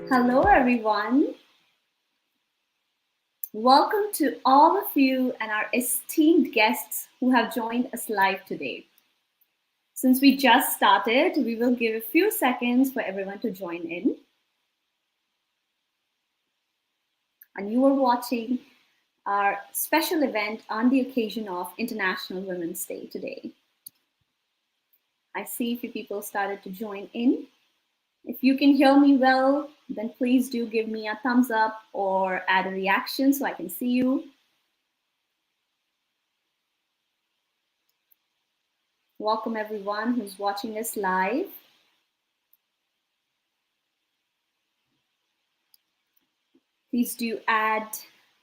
Hello, everyone. Welcome to all of you and our esteemed guests who have joined us live today. Since we just started, we will give a few seconds for everyone to join in. And you are watching our special event on the occasion of International Women's Day today. I see a few people started to join in. If you can hear me well, then please do give me a thumbs up or add a reaction so I can see you. Welcome everyone who's watching us live. Please do add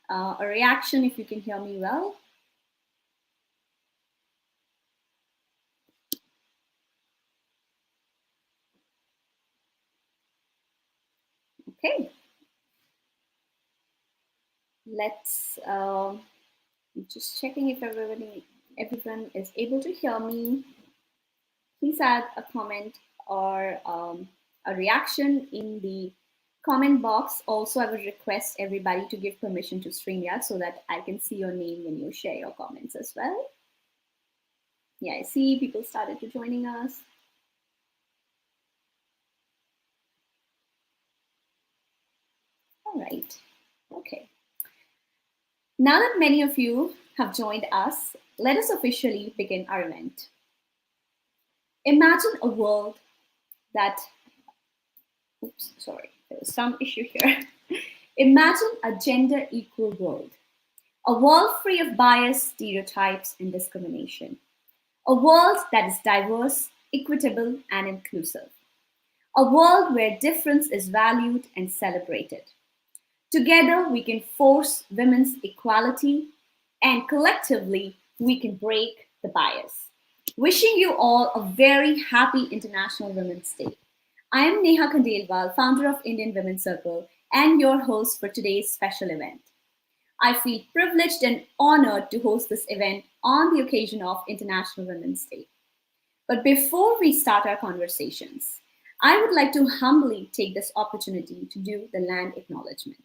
a reaction if you can hear me well. Okay. Let's just checking if everyone is able to hear me. Please add a comment or a reaction in the comment box. Also, I would request everybody to give permission to StreamYard so that I can see your name when you share your comments as well. Yeah, I see people started to joining us. All right, okay. Now that many of you have joined us, let us officially begin our event. Imagine a world that, oops, sorry, there was some issue here. Imagine a gender equal world, a world free of bias, stereotypes, and discrimination, a world that is diverse, equitable, and inclusive, a world where difference is valued and celebrated. Together, we can force women's equality, and collectively, we can break the bias. Wishing you all a very happy International Women's Day. I am Neha Khandelwal, founder of Indian Women's Circle, and your host for today's special event. I feel privileged and honored to host this event on the occasion of International Women's Day. But before we start our conversations, I would like to humbly take this opportunity to do the land acknowledgement.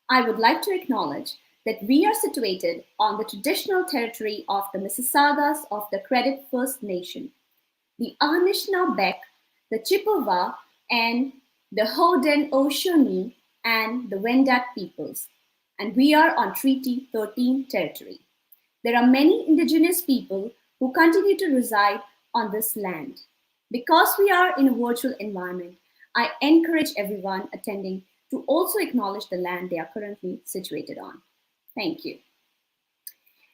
I would like to acknowledge that we are situated on the traditional territory of the Mississaugas of the Credit First Nation, the Anishinaabe, the Chippewa, and the Haudenosaunee and the Wendat peoples, and we are on Treaty 13 territory. There are many indigenous people who continue to reside on this land. Because we are in a virtual environment, I encourage everyone attending to also acknowledge the land they are currently situated on. Thank you.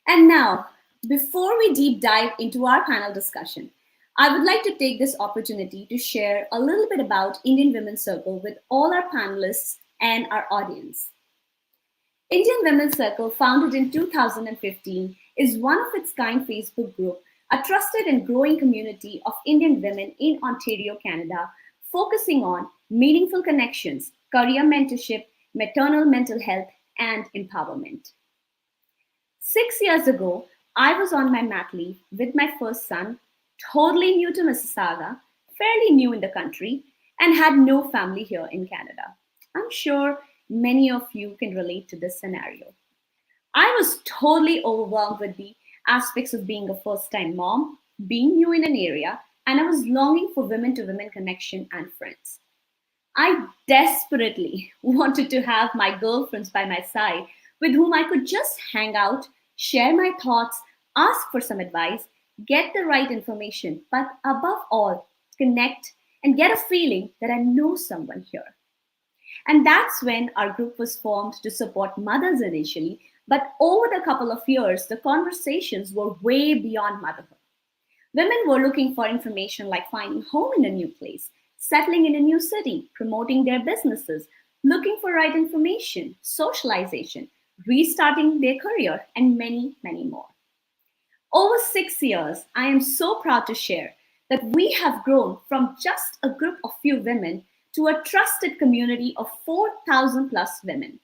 And now, before we deep dive into our panel discussion, I would like to take this opportunity to share a little bit about Indian Women's Circle with all our panelists and our audience. Indian Women's Circle, founded in 2015, is one of its kind Facebook group, a trusted and growing community of Indian women in Ontario, Canada, focusing on meaningful connections, career mentorship, maternal mental health, and empowerment. 6 years ago, I was on my mat leave with my first son, totally new to Mississauga, fairly new in the country, and had no family here in Canada. I'm sure many of you can relate to this scenario. I was totally overwhelmed with the aspects of being a first time mom, being new in an area, and I was longing for women to women connection and friends. I desperately wanted to have my girlfriends by my side with whom I could just hang out, share my thoughts, ask for some advice, get the right information, but above all, connect and get a feeling that I know someone here. And that's when our group was formed to support mothers initially, but over the couple of years, the conversations were way beyond motherhood. Women were looking for information like finding home in a new place, settling in a new city, promoting their businesses, looking for right information, socialization, restarting their career, and many, many more. Over 6 years, I am so proud to share that we have grown from just a group of few women to a trusted community of 4,000 plus women.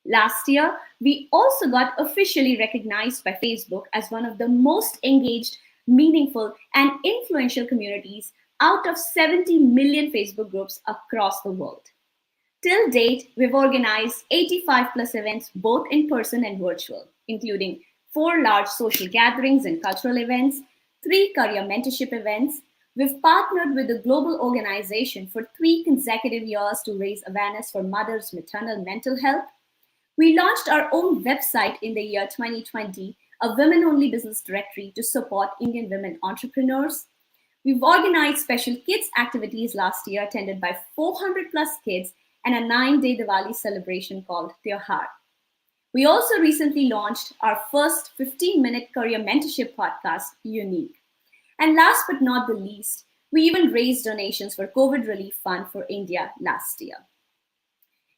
Last year, we also got officially recognized by Facebook as one of the most engaged, meaningful, and influential communities out of 70 million Facebook groups across the world. Till date, we've organized 85 plus events, both in person and virtual, including 4 large social gatherings and cultural events, 3 career mentorship events. We've partnered with a global organization for 3 consecutive years to raise awareness for mothers' maternal mental health. We launched our own website in the year 2020, a women-only business directory to support Indian women entrepreneurs. We've organized special kids activities last year attended by 400 plus kids and a 9-day Diwali celebration called Tyohar. We also recently launched our first 15-minute career mentorship podcast, Unique. And last but not the least, we even raised donations for COVID Relief Fund for India last year.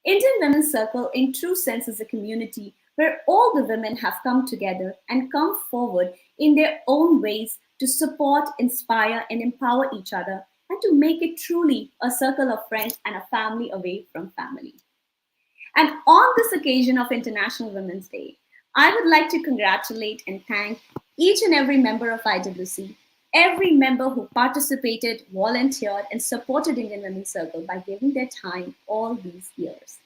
Indian Women's Circle, in true sense, is a community where all the women have come together and come forward in their own ways to support, inspire, and empower each other, and to make it truly a circle of friends and a family away from family. And on this occasion of International Women's Day, I would like to congratulate and thank each and every member of IWC, every member who participated, volunteered, and supported Indian Women's Circle by giving their time all these years.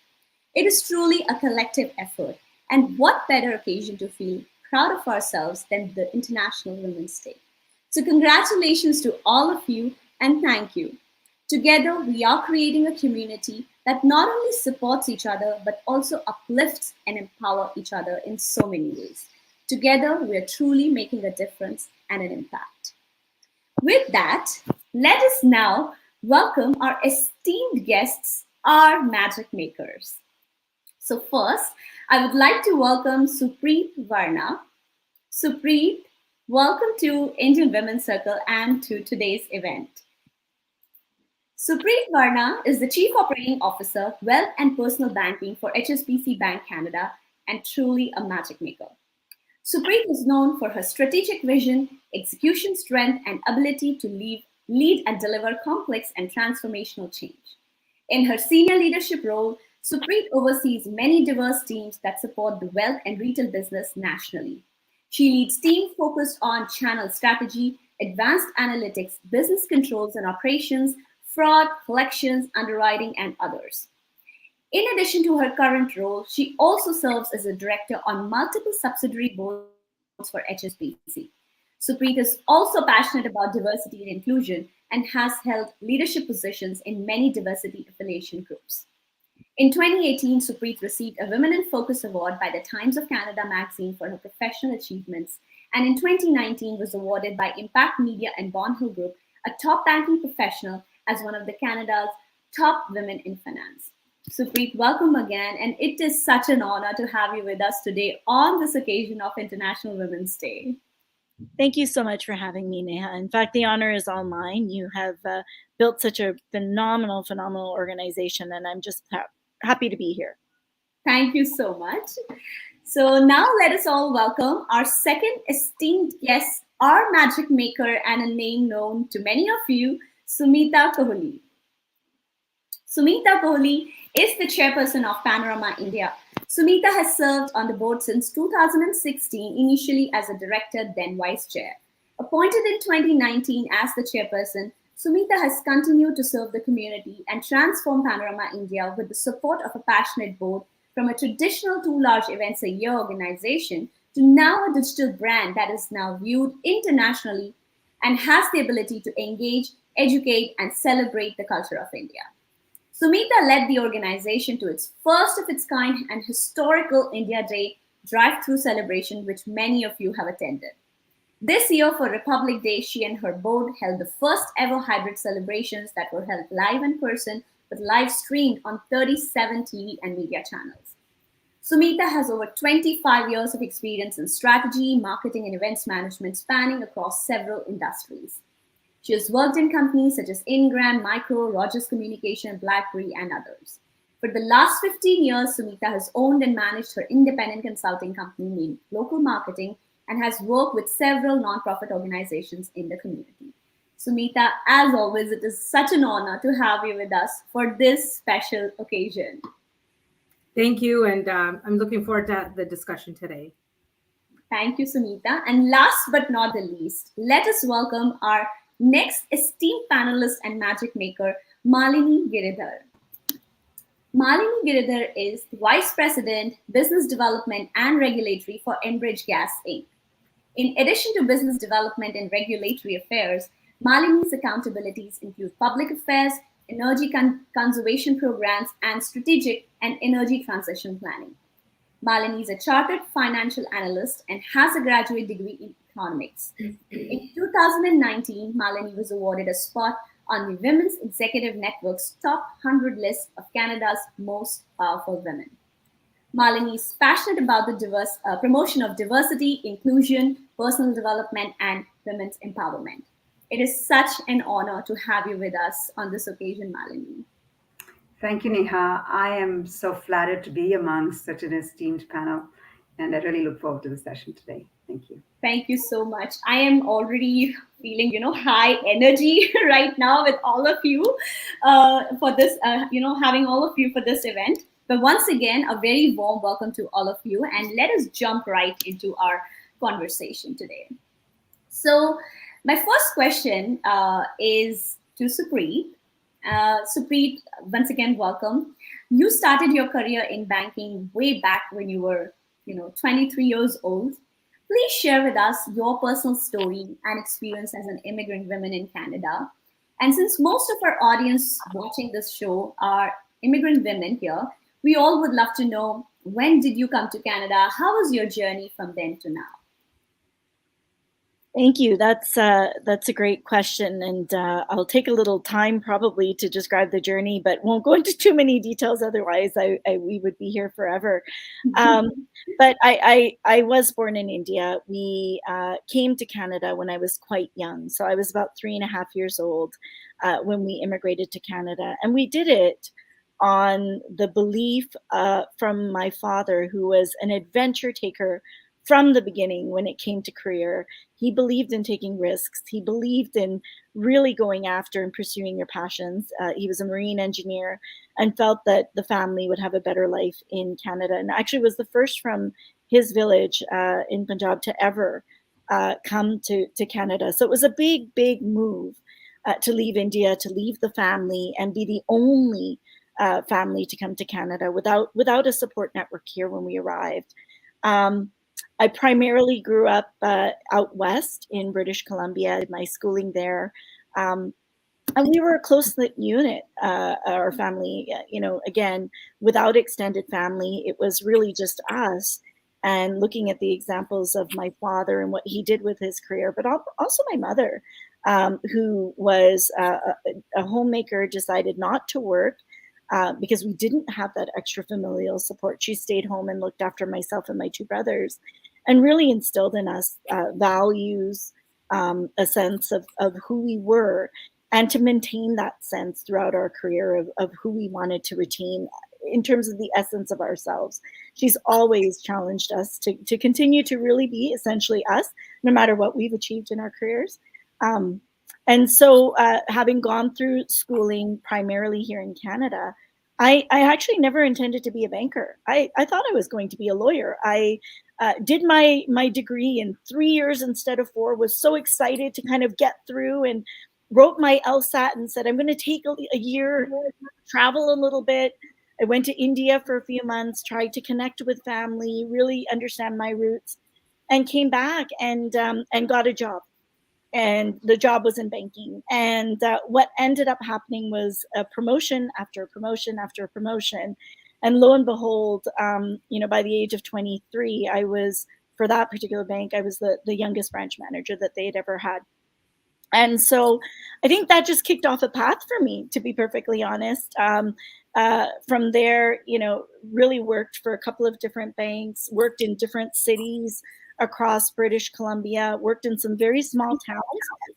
It is truly a collective effort, and what better occasion to feel proud of ourselves than the International Women's Day. So congratulations to all of you, and thank you. Together, we are creating a community that not only supports each other, but also uplifts and empowers each other in so many ways. Together, we are truly making a difference and an impact. With that, let us now welcome our esteemed guests, our magic makers. So first, I would like to welcome Supreet Warna. Supreet, welcome to Indian Women's Circle and to today's event. Supreet Warna is the Chief Operating Officer, Wealth and Personal Banking for HSBC Bank Canada, and truly a magic maker. Supreet is known for her strategic vision, execution strength, and ability to lead and deliver complex and transformational change. In her senior leadership role, Supreet oversees many diverse teams that support the wealth and retail business nationally. She leads teams focused on channel strategy, advanced analytics, business controls and operations, fraud, collections, underwriting, and others. In addition to her current role, she also serves as a director on multiple subsidiary boards for HSBC. Supreet is also passionate about diversity and inclusion and has held leadership positions in many diversity affiliation groups. In 2018, Supreet received a Women in Focus Award by the Times of Canada magazine for her professional achievements, and in 2019 was awarded by Impact Media and Bond Group a top banking professional as one of the Canada's top women in finance. Supreet, welcome again, and it is such an honor to have you with us today on this occasion of International Women's Day. Thank you so much for having me, Neha. In fact, the honor is all mine. You have built such a phenomenal organization, and I'm just happy to be here. Thank you so much. So now let us all welcome our second esteemed guest, our magic maker and a name known to many of you, Sumeeta Kohli. Sumeeta Kohli is the chairperson of Panorama India. Sumeeta has served on the board since 2016, initially as a director, then vice chair. Appointed in 2019 as the chairperson, Sumeeta has continued to serve the community and transform Panorama India with the support of a passionate board from a traditional 2 large events a year organization to now a digital brand that is now viewed internationally and has the ability to engage, educate, and celebrate the culture of India. Sumeeta led the organization to its first of its kind and historical India Day drive-through celebration, which many of you have attended. This year for Republic Day, she and her board held the first ever hybrid celebrations that were held live in person but live streamed on 37 TV and media channels. Sumeeta has over 25 years of experience in strategy, marketing, and events management spanning across several industries. She has worked in companies such as Ingram, Micro, Rogers Communication, BlackBerry, and others. For the last 15 years, Sumeeta has owned and managed her independent consulting company named Local Marketing and has worked with several nonprofit organizations in the community. Sumeeta, as always, it is such an honor to have you with us for this special occasion. Thank you, and I'm looking forward to the discussion today. Thank you, Sumeeta. And last but not the least, let us welcome our Next, esteemed panelist and magic maker, Malini Giridhar. Malini Giridhar is Vice President, Business Development and Regulatory for Enbridge Gas Inc. In addition to business development and regulatory affairs, Malini's accountabilities include public affairs, energy conservation programs, and strategic and energy transition planning. Malini is a chartered financial analyst and has a graduate degree in economics. In 2019, Malini was awarded a spot on the Women's Executive Network's top 100 list of Canada's most powerful women. Malini is passionate about the promotion of diversity, inclusion, personal development, and women's empowerment. It is such an honor to have you with us on this occasion, Malini. Thank you, Neha. I am so flattered to be amongst such an esteemed panel, and I really look forward to the session today. Thank you. Thank you so much. I am already feeling, high energy right now with all of you for this, having all of you for this event. But once again, a very warm welcome to all of you, and let us jump right into our conversation today. So my first question is to Supreet. Supreet, once again, welcome. You started your career in banking way back when you were, 23 years old. Please share with us your personal story and experience as an immigrant woman in Canada. And since most of our audience watching this show are immigrant women here, we all would love to know, when did you come to Canada? How was your journey from then to now? Thank you. That's a great question, and I'll take a little time probably to describe the journey, but won't go into too many details. Otherwise, we would be here forever. But I was born in India. We came to Canada when I was quite young, so I was about 3.5 years old when we immigrated to Canada, and we did it on the belief from my father, who was an adventure taker from the beginning when it came to career. He believed in taking risks. He believed in really going after and pursuing your passions. He was a marine engineer and felt that the family would have a better life in Canada, and actually was the first from his village in Punjab to ever come to Canada. So it was a big, big move to leave India, to leave the family and be the only family to come to Canada without a support network here when we arrived. I primarily grew up out west in British Columbia, did my schooling there. And we were a close-knit unit, our family, again, without extended family. It was really just us, and looking at the examples of my father and what he did with his career, but also my mother, who was a homemaker, decided not to work because we didn't have that extra familial support. She stayed home and looked after myself and my two brothers, and really instilled in us values, a sense of who we were, and to maintain that sense throughout our career of who we wanted to retain in terms of the essence of ourselves. She's always challenged us to continue to really be essentially us, no matter what we've achieved in our careers. And so having gone through schooling primarily here in Canada, I actually never intended to be a banker. I thought I was going to be a lawyer. I did my degree in 3 years instead of 4, was so excited to kind of get through, and wrote my LSAT and said, I'm going to take a year, travel a little bit. I went to India for a few months, tried to connect with family, really understand my roots, and came back and got a job. And the job was in banking. And what ended up happening was a promotion after promotion after promotion. And lo and behold, by the age of 23, I was, for that particular bank, I was the youngest branch manager that they had ever had. And so I think that just kicked off a path for me, to be perfectly honest. From there, really worked for a couple of different banks, worked in different cities across British Columbia, worked in some very small towns.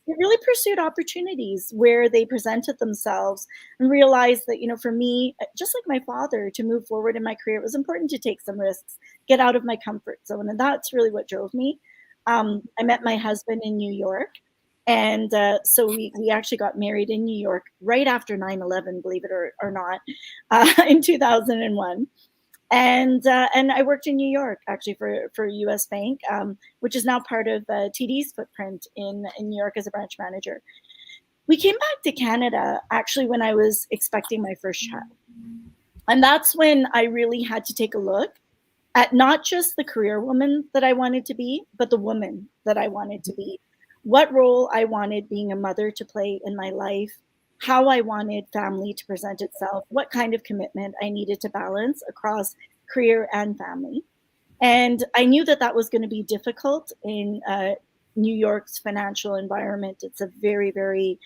They really pursued opportunities where they presented themselves, and realized that, for me, just like my father, to move forward in my career, it was important to take some risks, get out of my comfort zone. And that's really what drove me. I met my husband in New York. And so we actually got married in New York right after 9/11, believe it or not, in 2001. And I worked in New York, actually, for a U.S. bank, which is now part of TD's footprint in New York as a branch manager. we came back to Canada actually when I was expecting my first child. And that's when I really had to take a look at not just the career woman that I wanted to be, but the woman that I wanted to be. What role I wanted being a mother to play in my life, how I wanted family to present itself, what kind of commitment I needed to balance across career and family. And I knew that that was going to be difficult in New York's financial environment. It's a very, very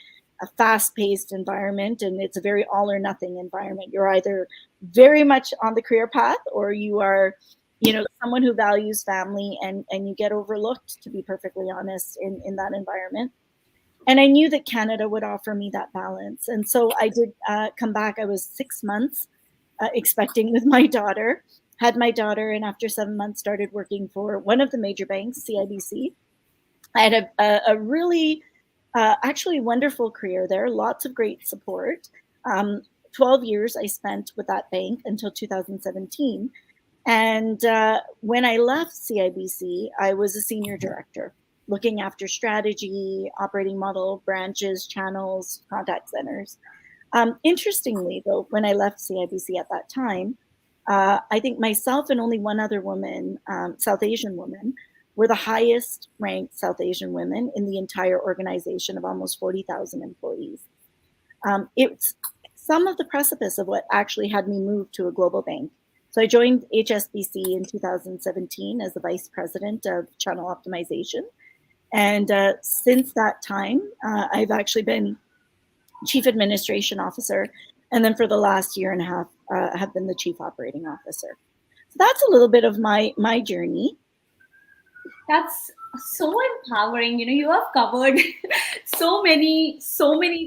fast-paced environment, and it's a very all or nothing environment. You're either very much on the career path, or you are, someone who values family, and you get overlooked, to be perfectly honest, in that environment. And I knew that Canada would offer me that balance. And so I did come back. I was 6 months expecting with my daughter, had my daughter, and after 7 months started working for one of the major banks, CIBC. I had a really actually wonderful career there, lots of great support. 12 years I spent with that bank until 2017. And when I left CIBC, I was a senior director, looking after strategy, operating model, branches, channels, contact centers. Interestingly, though, when I left CIBC at that time, I think myself and only one other woman, South Asian woman, were the highest ranked South Asian women in the entire organization of almost 40,000 employees. It's some of the precipice of what actually had me move to a global bank. So I joined HSBC in 2017 as the vice president of channel optimization. And since that time, I've actually been chief administration officer. And then for the last year and a half, have been the chief operating officer. So that's a little bit of my journey. That's so empowering. You have covered so many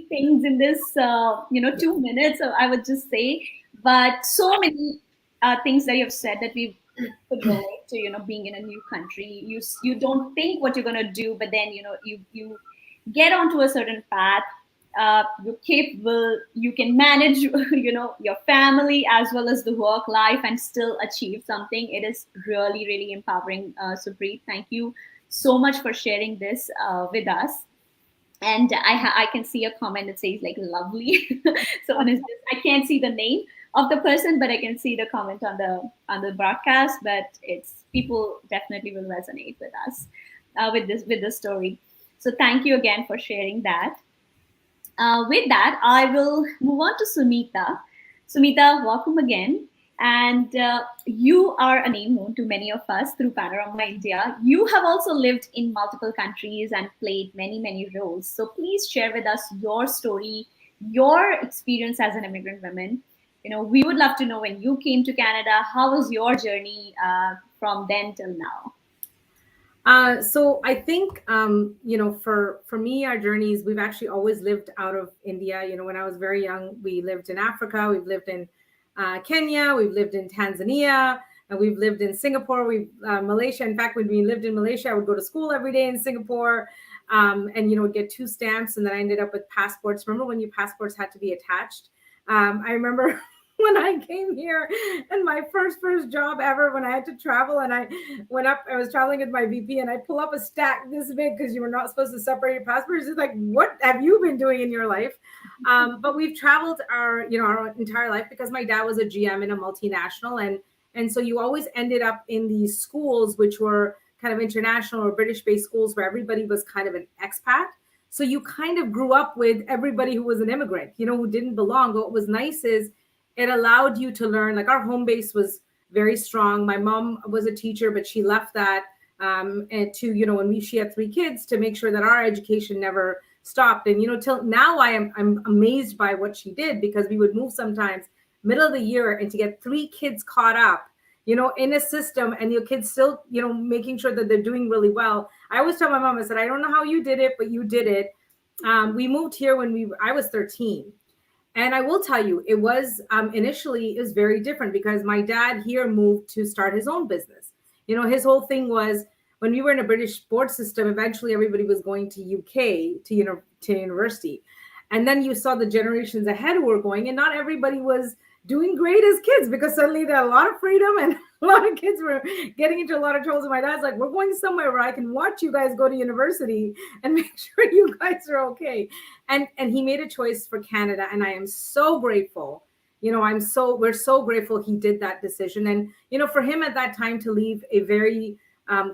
things in this 2 minutes, I would just say, but so many things that you've said that we could relate to, being in a new country. You don't think what you're going to do, but then you get onto a certain path. You're capable, you can manage your family as well as the work life and still achieve something. It is really, really empowering. Supreet, thank you so much for sharing this with us. And I can see a comment that says like lovely. Someone is just, I can't see the name of the person, but I can see the comment on the broadcast. But it's, people definitely will resonate with us with the story. So thank you again for sharing that. With that, I will move on to Sumeeta. Sumeeta, welcome again. And you are a name known to many of us through Panorama India. You have also lived in multiple countries and played many, many roles. So please share with us your story, your experience as an immigrant woman. We would love to know when you came to Canada, how was your journey from then till now? So I think, for me, our journeys, we've actually always lived out of India. When I was very young, we lived in Africa, we've lived in Kenya, we've lived in Tanzania, and we've lived in Singapore, Malaysia. In fact, when we lived in Malaysia, I would go to school every day in Singapore and, would get 2 stamps. And then I ended up with passports. Remember when your passports had to be attached? I remember when I came here and my first job ever, when I had to travel, and I was traveling with my VP, and I pull up a stack this big because you were not supposed to separate your passports. It's like, what have you been doing in your life? But we've traveled our entire life because my dad was a GM in a multinational. And so you always ended up in these schools, which were kind of international or British-based schools where everybody was kind of an expat. So you kind of grew up with everybody who was an immigrant, who didn't belong. But what was nice is it allowed you to learn, like our home base was very strong. My mom was a teacher, but she left that and to, when she had 3 kids, to make sure that our education never stopped. And, till now I'm amazed by what she did, because we would move sometimes middle of the year, and to get 3 kids caught up, in a system, and your kids still, making sure that they're doing really well. I always tell my mom, I said, I don't know how you did it, but you did it. We moved here when I was 13. And I will tell you, it was initially it was very different, because my dad here moved to start his own business. His whole thing was, when we were in a British board system, eventually everybody was going to UK to university. And then you saw the generations ahead who were going, and not everybody was doing great as kids, because suddenly there are a lot of freedom and a lot of kids were getting into a lot of troubles. And my dad's like, we're going somewhere where I can watch you guys go to university and make sure you guys are okay. And he made a choice for Canada. And I am so grateful. We're so grateful he did that decision. And, for him at that time to leave a very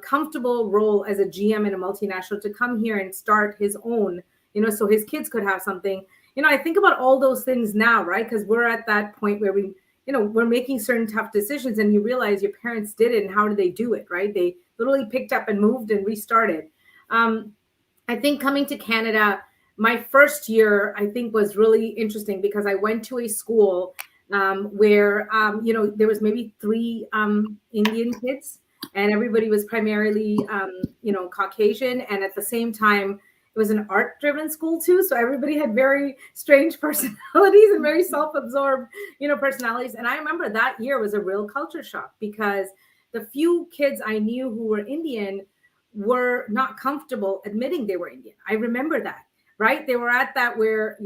comfortable role as a GM in a multinational to come here and start his own, so his kids could have something. I think about all those things now, right? Because we're at that point where we're making certain tough decisions, and you realize your parents did it, and how did they do it, right? They literally picked up and moved and restarted. I think coming to Canada, my first year, I think, was really interesting because I went to a school where, there was maybe 3 Indian kids, and everybody was primarily, Caucasian. And at the same time, it was an art-driven school too. So everybody had very strange personalities and very self-absorbed, personalities. And I remember that year was a real culture shock because the few kids I knew who were Indian were not comfortable admitting they were Indian. I remember that, right? They were at that where,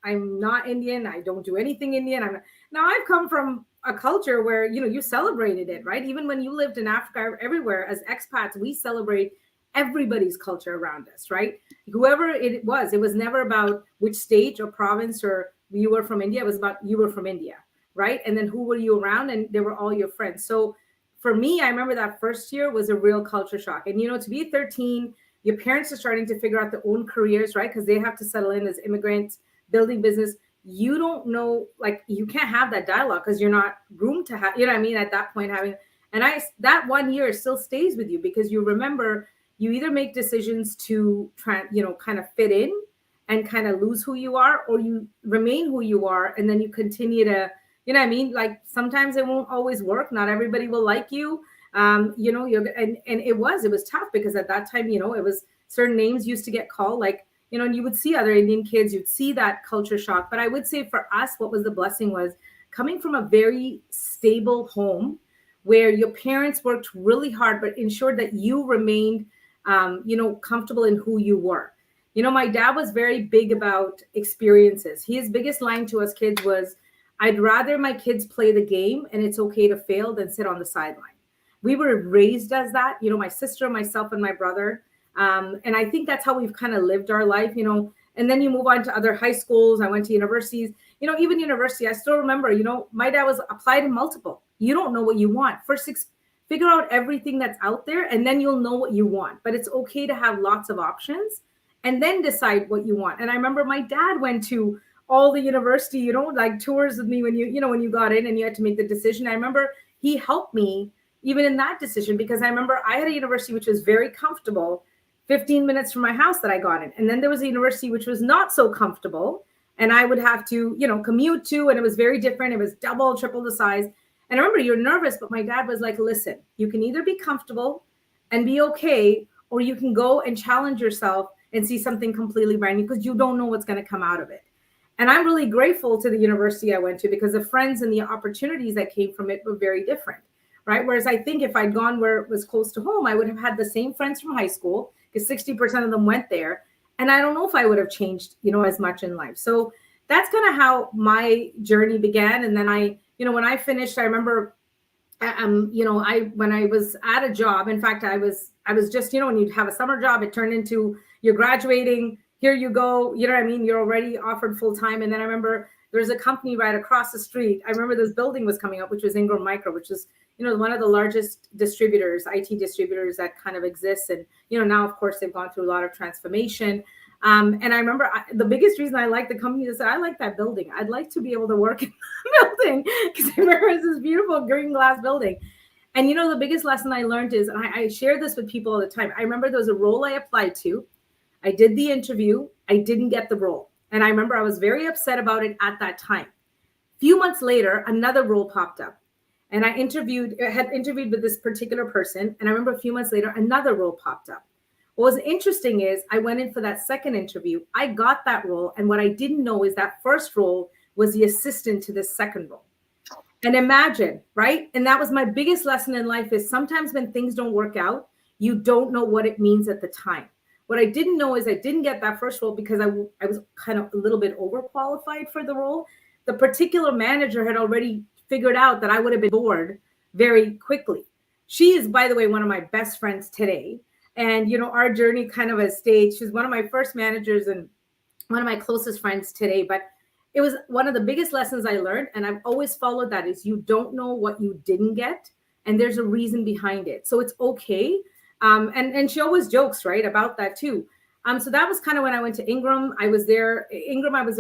I'm not Indian. I don't do anything Indian. Now I've come from a culture where, you celebrated it, right? Even when you lived in Africa, everywhere as expats, we celebrate everybody's culture around us, right? Whoever it was never about which state or province or you were from India. It was about you were from India, right? And then who were you around? And they were all your friends. So for me, I remember that first year was a real culture shock. And, to be 13, your parents are starting to figure out their own careers, right? Because they have to settle in as immigrants, building business. You don't know, you can't have that dialogue because you're not groomed to have, at that point that 1 year still stays with you because you remember you either make decisions to try, kind of fit in and kind of lose who you are, or you remain who you are. And then you continue to, sometimes it won't always work. Not everybody will like you. And it was tough because at that time, it was certain names used to get called, and you would see other Indian kids, you'd see that culture shock. But I would say for us, what was the blessing was coming from a very stable home where your parents worked really hard, but ensured that you remained comfortable in who you were. My dad was very big about experiences. His biggest line to us kids was, I'd rather my kids play the game and it's okay to fail than sit on the sideline. We were raised as that, my sister, myself, and my brother. And I think that's how we've kind of lived our life, and then you move on to other high schools. I went to universities, even university, I still remember, my dad was applied in multiple. You don't know what you want. Figure out everything that's out there, and then you'll know what you want. But it's okay to have lots of options and then decide what you want. And I remember my dad went to all the university, tours with me when when you got in and you had to make the decision. I remember he helped me even in that decision because I remember I had a university which was very comfortable, 15 minutes from my house that I got in. And then there was a university which was not so comfortable and I would have to, commute to, and it was very different. It was double, triple the size. And I remember you're nervous, but my dad was like, listen, you can either be comfortable and be okay, or you can go and challenge yourself and see something completely brand new because you don't know what's going to come out of it. And I'm really grateful to the university I went to because the friends and the opportunities that came from it were very different, right? Whereas I think if I'd gone where it was close to home, I would have had the same friends from high school because 60% of them went there. And I don't know if I would have changed, as much in life. So that's kind of how my journey began. And then when I finished, I remember, when I was at a job, in fact, I was just, when you'd have a summer job, it turned into you're graduating, here you go, you're already offered full time. And then I remember there's a company right across the street. I remember this building was coming up, which was Ingram Micro, which is, one of the largest distributors, IT distributors that kind of exists. And, now, of course, they've gone through a lot of transformation. And I remember the biggest reason I like the company is that I like that building. I'd like to be able to work in the building because I remember it's this beautiful green glass building. And, the biggest lesson I learned is, and I share this with people all the time. I remember there was a role I applied to. I did the interview. I didn't get the role. And I remember I was very upset about it at that time. A few months later, another role popped up. And I had interviewed with this particular person. And I remember a few months later, another role popped up. What was interesting is I went in for that second interview. I got that role. And what I didn't know is that first role was the assistant to the second role. And imagine, right? And that was my biggest lesson in life is sometimes when things don't work out, you don't know what it means at the time. What I didn't know is I didn't get that first role because I was kind of a little bit overqualified for the role. the particular manager had already figured out that I would have been bored very quickly. She is, by the way, one of my best friends today. And, our journey kind of has stayed. She's one of my first managers and one of my closest friends today. But it was one of the biggest lessons I learned. And I've always followed that is you don't know what you didn't get. And there's a reason behind it. So it's okay. And she always jokes, right, about that too. So that was kind of when I went to Ingram. I was there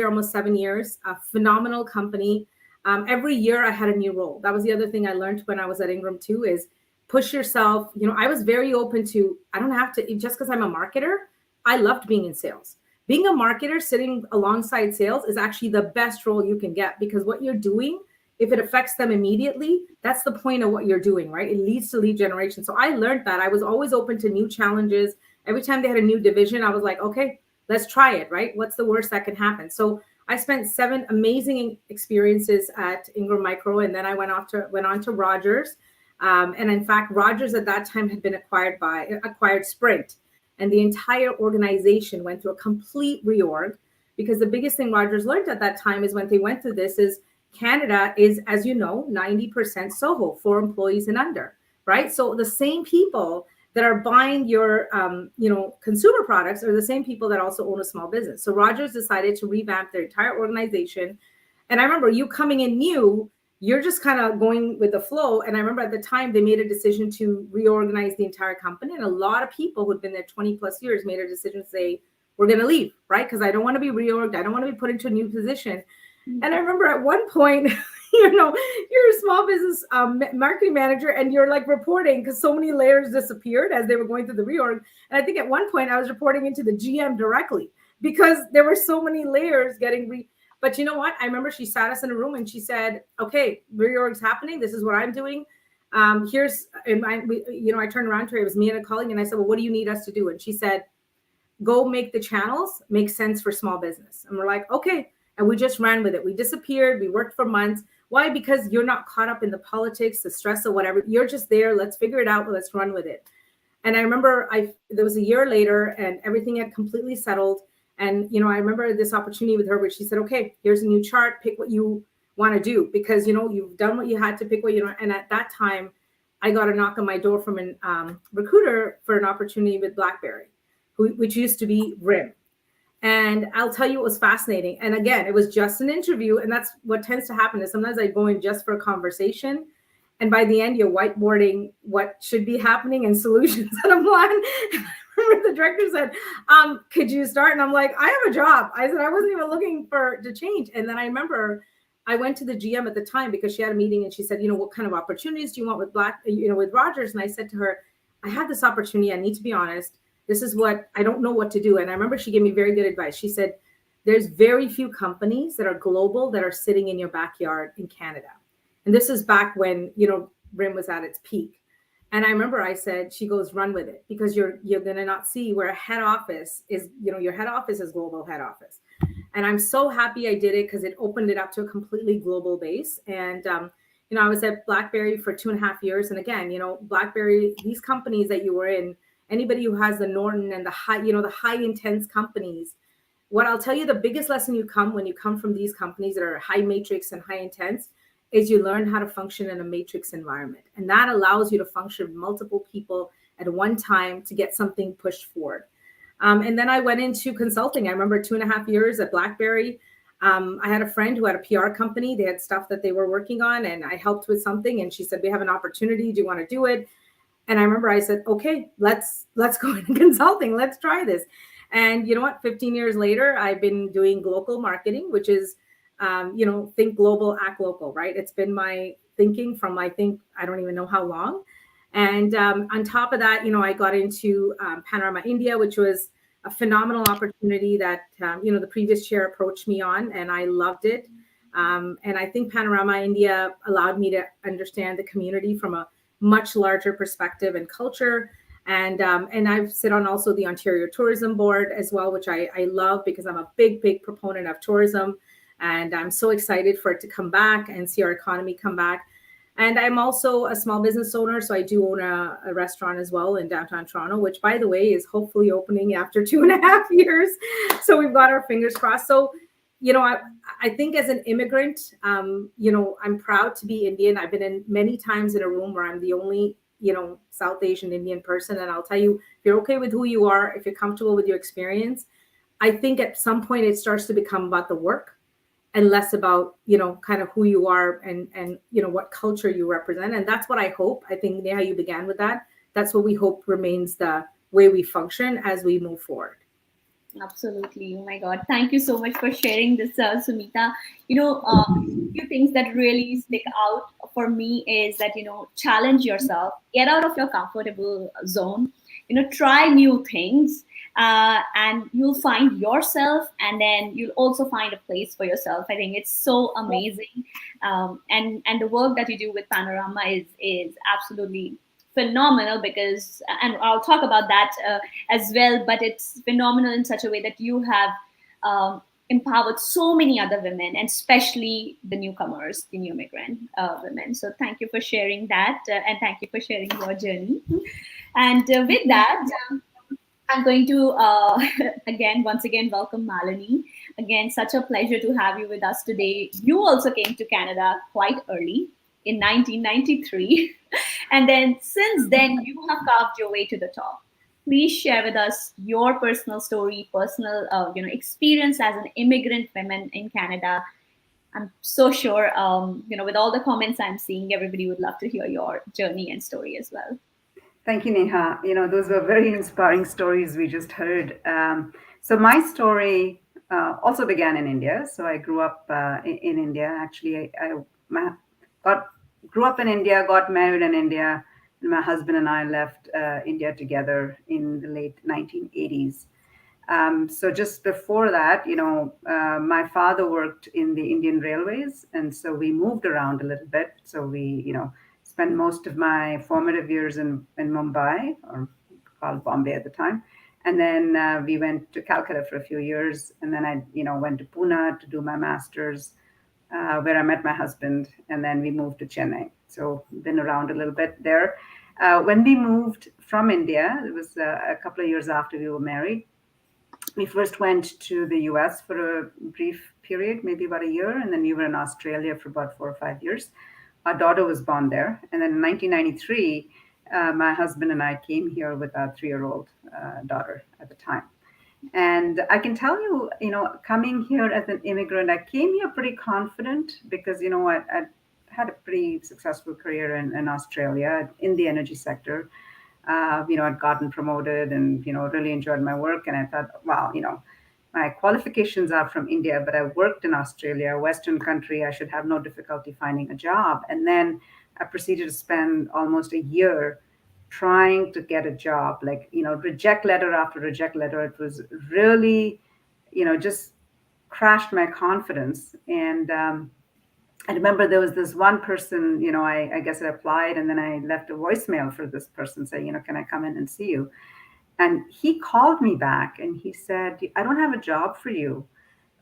almost 7 years, a phenomenal company. Every year I had a new role. That was the other thing I learned when I was at Ingram too, is push yourself. I was very open to, I don't have to, just because I'm a marketer, I loved being in sales. Being a marketer sitting alongside sales is actually the best role you can get, because what you're doing, if it affects them immediately, that's the point of what you're doing, right? It leads to lead generation. So I learned that. I was always open to new challenges. Every time they had a new division, I was like, okay, let's try it, right? What's the worst that can happen? So I spent 7 amazing experiences at Ingram Micro, and then I went on to Rogers. And in fact, Rogers at that time had been acquired Sprint, and the entire organization went through a complete reorg, because the biggest thing Rogers learned at that time is when they went through this is Canada is, as you know, 90% SOHO, 4 employees and under, right? So the same people that are buying your, consumer products are the same people that also own a small business. So Rogers decided to revamp their entire organization. And I remember you coming in new, you're just kind of going with the flow. And I remember at the time they made a decision to reorganize the entire company. And a lot of people who'd been there 20 plus years made a decision to say, we're going to leave, right? Because I don't want to be reorged. I don't want to be put into a new position. And I remember at one point, you're a small business marketing manager, and you're like reporting, because so many layers disappeared as they were going through the reorg. And I think at one point I was reporting into the GM directly, because there were so many layers getting But you know what? I remember she sat us in a room and she said, okay, reorg's happening. This is what I'm doing. I turned around to her. It was me and a colleague. And I said, well, what do you need us to do? And she said, go make the channels make sense for small business. And we're like, okay. And we just ran with it. We disappeared. We worked for months. Why? Because you're not caught up in the politics, the stress, or whatever. You're just there. Let's figure it out. Let's run with it. And I remember there was a year later and everything had completely settled. And, I remember this opportunity with her where she said, okay, here's a new chart. Pick what you want to do, because, you've done what you had to pick what you know. And at that time, I got a knock on my door from a recruiter for an opportunity with BlackBerry, which used to be RIM. And I'll tell you, it was fascinating. And again, it was just an interview. And that's what tends to happen is sometimes I go in just for a conversation. And by the end, you're whiteboarding what should be happening and solutions that I'm on. I remember the director said, could you start? And I'm like, I have a job. I said, I wasn't even looking to change. And then I remember I went to the GM at the time because she had a meeting and she said, what kind of opportunities do you want with with Rogers? And I said to her, I had this opportunity. I need to be honest. This is what I don't know what to do. And I remember she gave me very good advice. She said, there's very few companies that are global that are sitting in your backyard in Canada. And this is back when, RIM was at its peak. And I remember I said, she goes, run with it, because you're going to not see where a head office is, your head office is global head office. And I'm so happy I did it because it opened it up to a completely global base. And, I was at BlackBerry for 2.5 years. And again, BlackBerry, these companies that you were in, anybody who has the Norton and the high intense companies, what I'll tell you, the biggest lesson when you come from these companies that are high matrix and high intense is you learn how to function in a matrix environment. And that allows you to function with multiple people at one time to get something pushed forward. And then I went into consulting. I remember 2.5 years at BlackBerry. I had a friend who had a PR company. They had stuff that they were working on, and I helped with something. And she said, we have an opportunity. Do you want to do it? And I remember I said, okay, let's go into consulting. Let's try this. And you know what? 15 years later, I've been doing global marketing, which is, think global, act local, right? It's been my thinking from, I don't even know how long. And on top of that, I got into Panorama India, which was a phenomenal opportunity that, the previous chair approached me on, and I loved it. And I think Panorama India allowed me to understand the community from a much larger perspective and culture. And I sit on also the Ontario Tourism Board as well, which I love because I'm a big proponent of tourism. And I'm so excited for it to come back and see our economy come back. And I'm also a small business owner. So I do own a restaurant as well in downtown Toronto, which, by the way, is hopefully opening after 2.5 years. So we've got our fingers crossed. So, I think as an immigrant, I'm proud to be Indian. I've been in many times in a room where I'm the only, South Asian Indian person. And I'll tell you, if you're okay with who you are, if you're comfortable with your experience, I think at some point it starts to become about the work and less about, kind of who you are and what culture you represent. And that's what I hope. I think, Neha, you began with that. That's what we hope remains the way we function as we move forward. Absolutely. Oh my God. Thank you so much for sharing this, Sumeeta. Few things that really stick out for me is that, challenge yourself, get out of your comfortable zone, try new things, and you'll find yourself, and then you'll also find a place for yourself. I think it's so amazing. And the work that you do with Panorama is absolutely phenomenal, because, and I'll talk about that as well, but it's phenomenal in such a way that you have empowered so many other women, and especially the newcomers, the new immigrant women. So thank you for sharing that, and thank you for sharing your journey. And with that, I'm going to once again welcome Malini. Again, such a pleasure to have you with us today. You also came to Canada quite early in 1993. And then since then, you have carved your way to the top. Please share with us your personal story, personal experience as an immigrant woman in Canada. I'm so sure, with all the comments I'm seeing, everybody would love to hear your journey and story as well. Thank you, Neha. Those were very inspiring stories we just heard. So my story also began in India. So I grew up in India. Actually, grew up in India, got married in India, and my husband and I left India together in the late 1980s. So just before that, my father worked in the Indian Railways, and so we moved around a little bit. So we, spent most of my formative years in Mumbai, or called Bombay at the time. And then we went to Calcutta for a few years. And then I, went to Pune to do my master's, where I met my husband. And then we moved to Chennai. So been around a little bit there. When we moved from India, it was a couple of years after we were married. We first went to the US for a brief period, maybe about a year. And then we were in Australia for about 4 or 5 years. Our daughter was born there. And then in 1993, my husband and I came here with our 3-year-old daughter at the time. And I can tell you, coming here as an immigrant, I came here pretty confident because, I had a pretty successful career in Australia in the energy sector. I'd gotten promoted and, really enjoyed my work. And I thought, wow, my qualifications are from India, but I worked in Australia, a Western country. I should have no difficulty finding a job. And then I proceeded to spend almost a year trying to get a job, reject letter after reject letter. It was really, just crashed my confidence. And I remember there was this one person, I guess I applied, and then I left a voicemail for this person saying, can I come in and see you? And he called me back and he said, I don't have a job for you,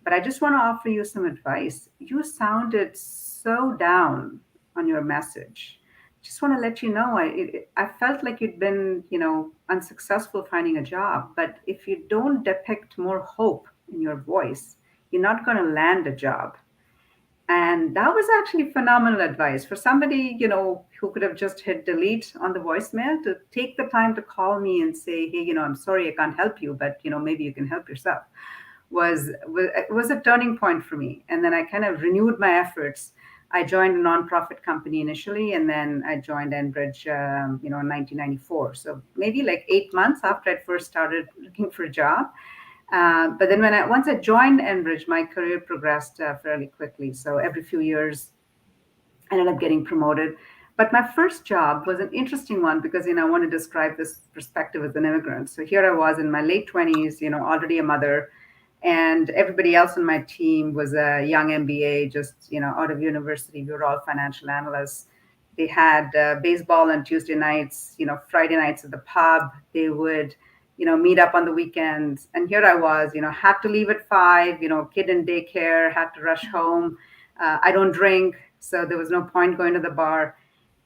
but I just want to offer you some advice. You sounded so down on your message. Just want to let you know, I felt like you'd been, unsuccessful finding a job. But if you don't depict more hope in your voice, you're not going to land a job. And that was actually phenomenal advice for somebody, who could have just hit delete on the voicemail, to take the time to call me and say, hey, I'm sorry, I can't help you, but, maybe you can help yourself, was a turning point for me. And then I kind of renewed my efforts. I joined a nonprofit company initially, and then I joined Enbridge, in 1994. So maybe like 8 months after I first started looking for a job. But then once I joined Enbridge, my career progressed fairly quickly. So every few years, I ended up getting promoted. But my first job was an interesting one because, I want to describe this perspective as an immigrant. So here I was in my late 20s, already a mother, and everybody else on my team was a young MBA, just, out of university. We were all financial analysts. They had baseball on Tuesday nights, Friday nights at the pub. They would meet up on the weekends. And here I was, had to leave at 5, kid in daycare, had to rush home. I don't drink, so there was no point going to the bar.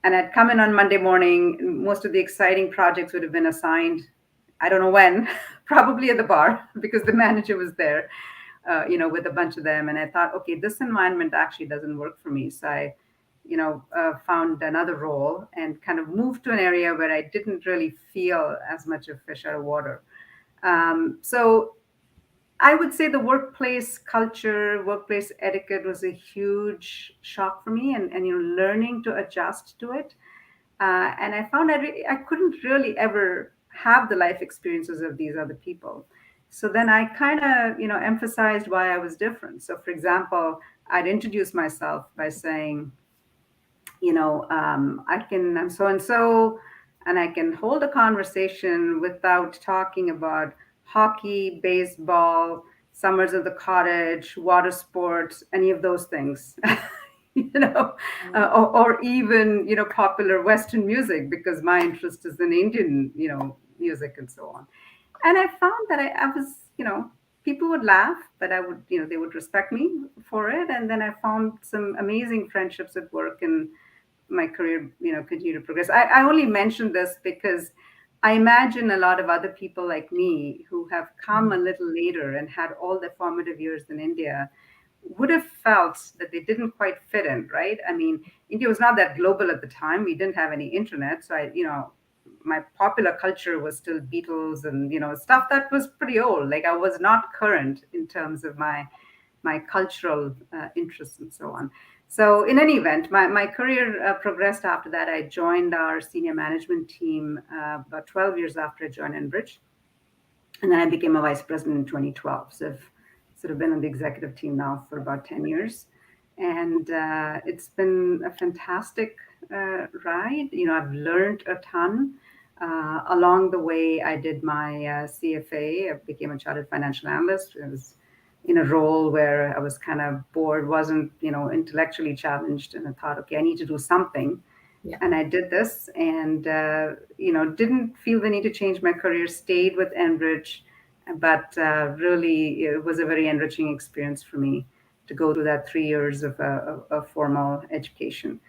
And I'd come in on Monday morning. Most of the exciting projects would have been assigned, I don't know when, probably at the bar because the manager was there. with a bunch of them. And I thought, okay, this environment actually doesn't work for me. So I, found another role and kind of moved to an area where I didn't really feel as much of fish out of water. So I would say the workplace culture, workplace etiquette was a huge shock for me, and learning to adjust to it. And I found I couldn't really ever have the life experiences of these other people. So then I kind of, emphasized why I was different. So, for example, I'd introduce myself by saying, I'm so and so, and I can hold a conversation without talking about hockey, baseball, summers at the cottage, water sports, any of those things. Or even popular Western music, because my interest is in Indian music and so on. And I found that I was people would laugh, but I would they would respect me for it. And then I found some amazing friendships at work, and my career continue to progress. I only mention this because I imagine a lot of other people like me who have come a little later and had all their formative years in India would have felt that they didn't quite fit in, right? I mean, India was not that global at the time. We didn't have any internet. So my popular culture was still Beatles and, stuff that was pretty old. Like I was not current in terms of my cultural interests and so on. So in any event, my career progressed after that. I joined our senior management team about 12 years after I joined Enbridge. And then I became a vice president in 2012. So I've sort of been on the executive team now for about 10 years. And it's been a fantastic ride. I've learned a ton. Along the way, I did my CFA. I became a chartered financial analyst. I was in a role where I was kind of bored, wasn't, intellectually challenged. And I thought, okay, I need to do something. Yeah. And I did this and, didn't feel the need to change my career, stayed with Enbridge. But really, it was a very enriching experience for me to go through that 3 years of formal education.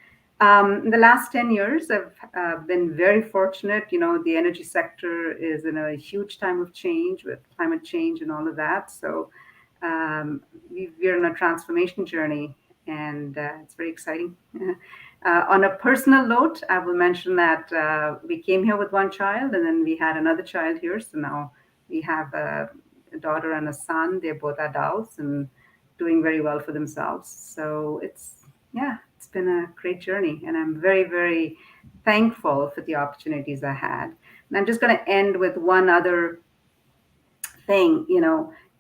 In the last 10 years, I've been very fortunate. The energy sector is in a huge time of change with climate change and all of that. So we're on a transformation journey, and it's very exciting. On a personal note, I will mention that we came here with one child, and then we had another child here. So now we have a daughter and a son. They're both adults and doing very well for themselves. So it's been a great journey, and I'm very, very thankful for the opportunities I had. And I'm just going to end with one other thing.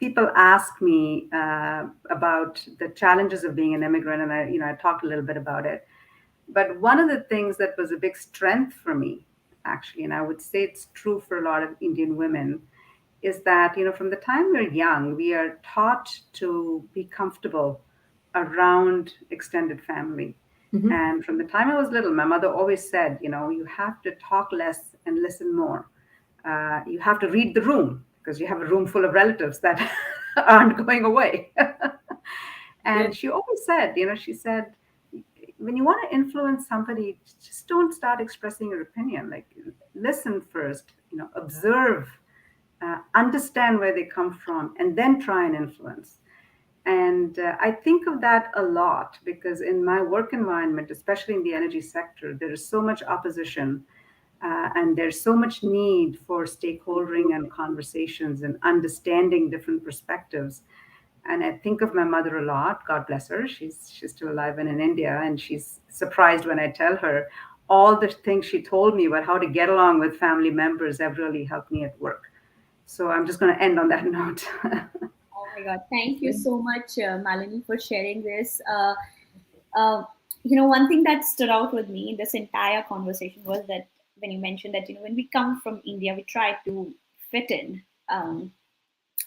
People ask me about the challenges of being an immigrant, and I talked a little bit about it. But one of the things that was a big strength for me, actually, and I would say it's true for a lot of Indian women, is that, from the time we're young, we are taught to be comfortable around extended family. Mm-hmm. And from the time I was little, my mother always said, you have to talk less and listen more. You have to read the room because you have a room full of relatives that aren't going away. And she always said, she said, when you want to influence somebody, just don't start expressing your opinion. Like, listen first, observe, understand where they come from, and then try and influence. And I think of that a lot because in my work environment, especially in the energy sector, there is so much opposition and there's so much need for stakeholdering and conversations and understanding different perspectives. And I think of my mother a lot. God bless her. She's still alive and in India. And she's surprised when I tell her all the things she told me about how to get along with family members have really helped me at work. So I'm just going to end on that note. Oh my God. Thank you so much, Malini, for sharing this. One thing that stood out with me in this entire conversation was that when you mentioned that, when we come from India, we try to fit in.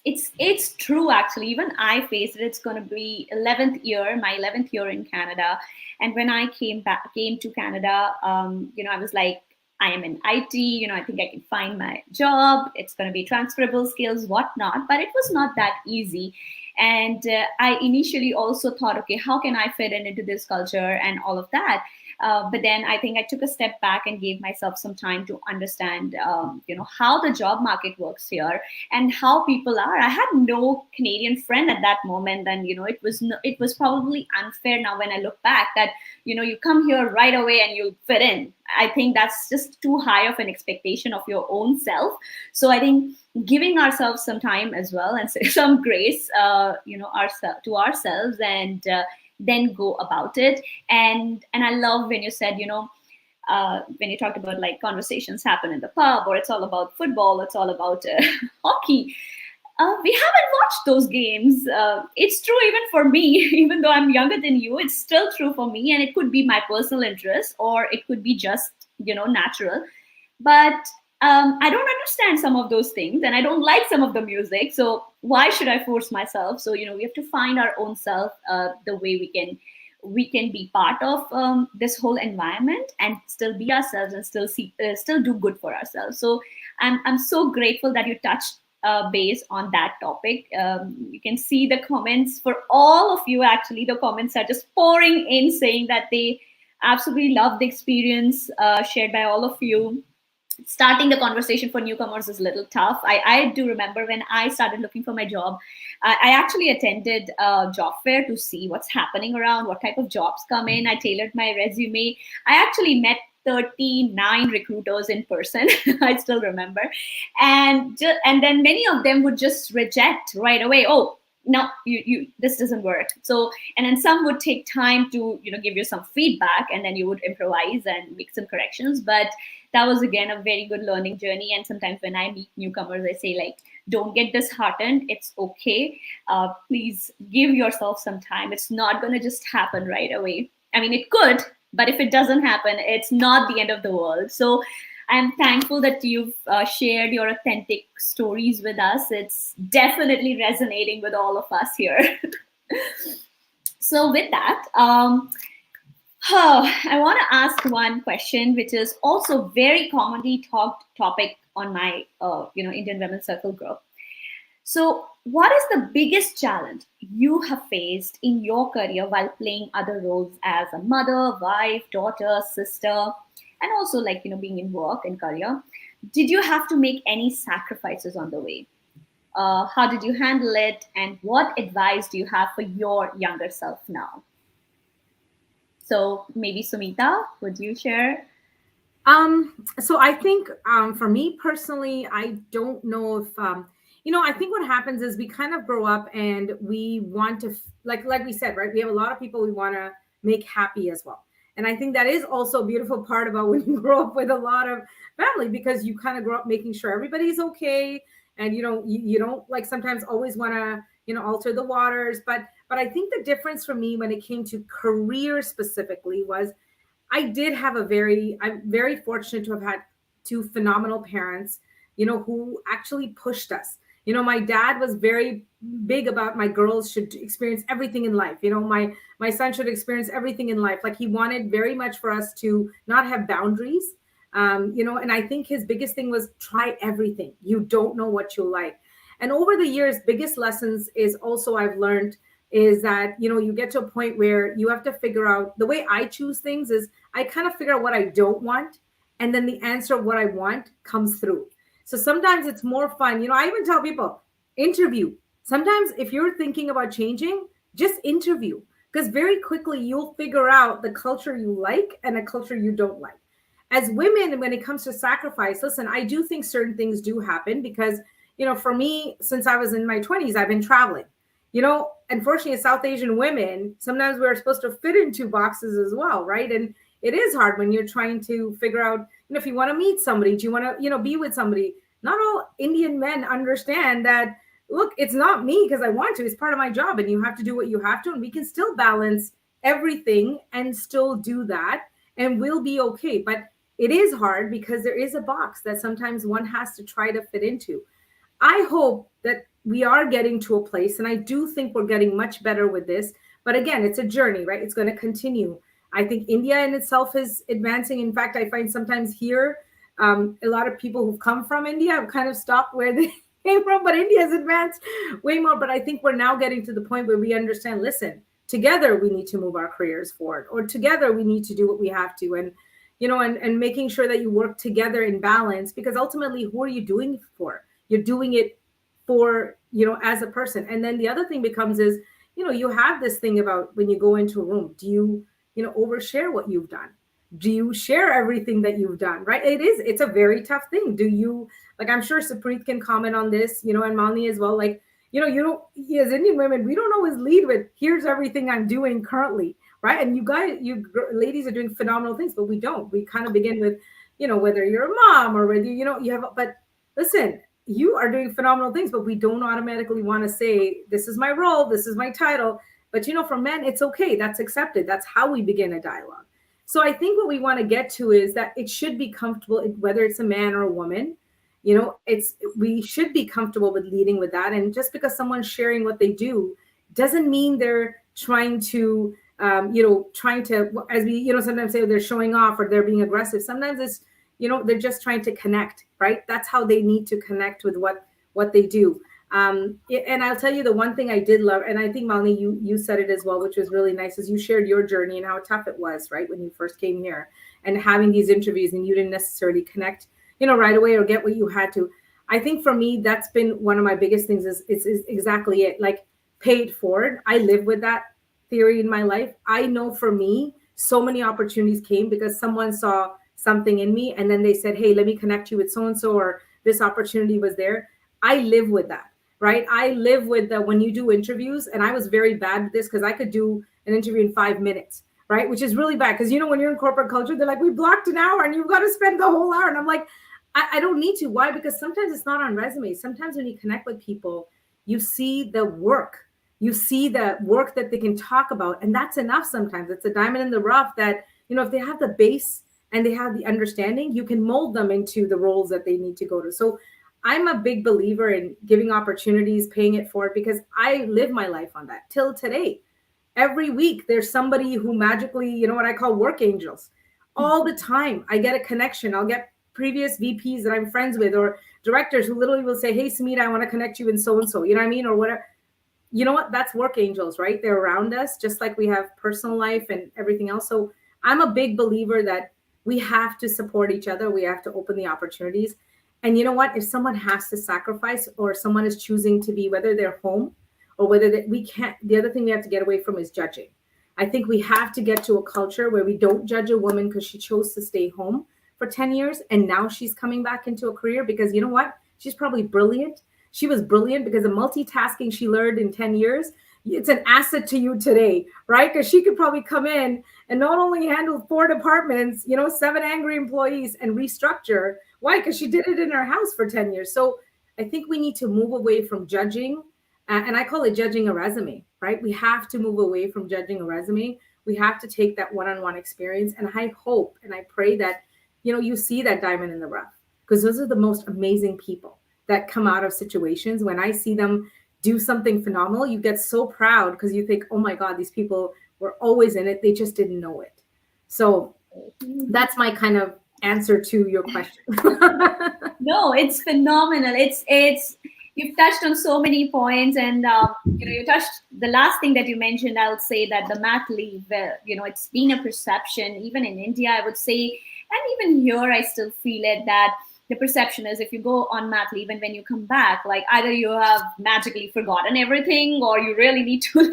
It's true, actually. Even I faced it. It's going to be my 11th year in Canada. And when I came to Canada, I was like, I am in IT, I think I can find my job. It's going to be transferable skills, whatnot. But it was not that easy. And I initially also thought, okay, how can I fit into this culture and all of that? But then I think I took a step back and gave myself some time to understand, how the job market works here and how people are. I had no Canadian friend at that moment, and it was probably unfair now when I look back that you come here right away and you fit in. I think that's just too high of an expectation of your own self. So I think giving ourselves some time as well and some grace, to ourselves, and then go about it. And I love when you said, when you talked about like conversations happen in the pub, or it's all about football, it's all about hockey. We haven't watched those games. It's true even for me, even though I'm younger than you, it's still true for me. And it could be my personal interest, or it could be just, natural. But I don't understand some of those things, and I don't like some of the music. So why should I force myself? So, we have to find our own self, the way we can be part of this whole environment and still be ourselves and still do good for ourselves. So I'm so grateful that you touched base on that topic. You can see the comments for all of you. Actually, the comments are just pouring in, saying that they absolutely love the experience shared by all of you. Starting the conversation for newcomers is a little tough. I do remember when I started looking for my job, I actually attended a job fair to see what's happening around, what type of jobs come in. I tailored my resume. I actually met 39 recruiters in person. I still remember. And then many of them would just reject right away. Oh, no, you this doesn't work. So, and then some would take time to give you some feedback, and then you would improvise and make some corrections. But that was again a very good learning journey. And sometimes when I meet newcomers, I say, like, don't get disheartened. It's okay. Please give yourself some time. It's not going to just happen right away. I mean, it could, but if it doesn't happen, it's not the end of the world. So I'm thankful that you've shared your authentic stories with us. It's definitely resonating with all of us here. So with that, I want to ask one question, which is also very commonly talked topic on my Indian Women's Circle group. So what is the biggest challenge you have faced in your career while playing other roles as a mother, wife, daughter, sister, and also like being in work and career? Did you have to make any sacrifices on the way? How did you handle it, and what advice do you have for your younger self now? So maybe Sumeeta, would you share? So I think for me personally, I don't know if I think what happens is we kind of grow up and we want to like we said, right? We have a lot of people we want to make happy as well. And I think that is also a beautiful part about when you grow up with a lot of family, because you kind of grow up making sure everybody's okay. And you don't like sometimes always want to alter the waters. But I think the difference for me when it came to career specifically was I'm very fortunate to have had two phenomenal parents, who actually pushed us. My dad was very big about my girls should experience everything in life. My son should experience everything in life. Like, he wanted very much for us to not have boundaries. And I think his biggest thing was try everything. You don't know what you'll like. And over the years, biggest lessons is also I've learned is that, you get to a point where you have to figure out the way I choose things is I kind of figure out what I don't want. And then the answer of what I want comes through. So sometimes it's more fun. I even tell people, interview. Sometimes if you're thinking about changing, just interview, because very quickly you'll figure out the culture you like and a culture you don't like. As women, when it comes to sacrifice, listen, I do think certain things do happen because, for me, since I was in my 20s, I've been traveling. Unfortunately, as South Asian women, sometimes we're supposed to fit in two boxes as well, right? And it is hard when you're trying to figure out, if you want to meet somebody, do you want to, be with somebody? Not all Indian men understand that, look, it's not me because I want to, it's part of my job and you have to do what you have to. And we can still balance everything and still do that and we'll be okay. But it is hard because there is a box that sometimes one has to try to fit into. I hope that we are getting to a place, and I do think we're getting much better with this. But again, it's a journey, right? It's going to continue. I think India in itself is advancing. In fact, I find sometimes here, a lot of people who've come from India have kind of stopped where they came from, but India has advanced way more. But I think we're now getting to the point where we understand, listen, together we need to move our careers forward, or together we need to do what we have to. And and making sure that you work together in balance, because ultimately, who are you doing it for? You're doing it for, as a person. And then the other thing becomes is, you have this thing about when you go into a room, do you, overshare what you've done? Do you share everything that you've done? Right? It's a very tough thing. Do you, like, I'm sure Supreet can comment on this, and Malini as well. Like, you don't, as Indian women, we don't always lead with, here's everything I'm doing currently. Right. And you ladies are doing phenomenal things, but we don't. We kind of begin with, whether you're a mom or whether, you have, but listen, you are doing phenomenal things, but we don't automatically want to say, this is my role, this is my title. But, for men, it's okay. That's accepted. That's how we begin a dialogue. So I think what we want to get to is that it should be comfortable, whether it's a man or a woman. We should be comfortable with leading with that. And just because someone's sharing what they do doesn't mean they're trying to, as we, sometimes say they're showing off or they're being aggressive. Sometimes it's, they're just trying to connect, right? That's how they need to connect with what they do. And I'll tell you the one thing I did love, and I think, Malini, you said it as well, which was really nice, is you shared your journey and how tough it was, right, when you first came here and having these interviews and you didn't necessarily connect, right away or get what you had to. I think for me, that's been one of my biggest things is exactly it, like pay it forward. I live with that theory in my life. I know for me, so many opportunities came because someone saw something in me and then they said, hey, let me connect you with so-and-so, or this opportunity was there. I live with that. Right. I live with the, when you do interviews, and I was very bad at this because I could do an interview in 5 minutes, right? Which is really bad because, when you're in corporate culture, they're like, we blocked an hour and you've got to spend the whole hour. And I'm like, I don't need to. Why? Because sometimes it's not on resumes. Sometimes when you connect with people, you see the work. You see the work that they can talk about. And that's enough sometimes. It's a diamond in the rough that, if they have the base and they have the understanding, you can mold them into the roles that they need to go to. So I'm a big believer in giving opportunities, paying it forward, because I live my life on that till today. Every week, there's somebody who magically, what I call work angels. All the time, I get a connection. I'll get previous VPs that I'm friends with or directors who literally will say, hey, Sumeeta, I want to connect you in so-and-so, you know what I mean? Or whatever. You know what? That's work angels, right? They're around us, just like we have personal life and everything else. So I'm a big believer that we have to support each other. We have to open the opportunities. And you know what? If someone has to sacrifice, or someone is choosing to be, whether they're home or whether we can't, the other thing we have to get away from is judging. I think we have to get to a culture where we don't judge a woman because she chose to stay home for 10 years. And now she's coming back into a career because, you know what? She's probably brilliant. She was brilliant because the multitasking she learned in 10 years, it's an asset to you today, right? Because she could probably come in and not only handle 4 departments, 7 angry employees and restructure. Why? Because she did it in her house for 10 years. So I think we need to move away from judging. And I call it judging a resume, right? We have to move away from judging a resume. We have to take that one-on-one experience. And I hope and I pray that, you see that diamond in the rough, because those are the most amazing people that come out of situations. When I see them do something phenomenal, you get so proud because you think, oh my God, these people were always in it. They just didn't know it. So that's my kind of answer to your question. No, it's phenomenal. It's you've touched on so many points, and you touched the last thing that you mentioned. I would say that the mat leave, it's been a perception even in India, I would say, and even here I still feel it, that the perception is if you go on mat leave and when you come back, like either you have magically forgotten everything or you really need to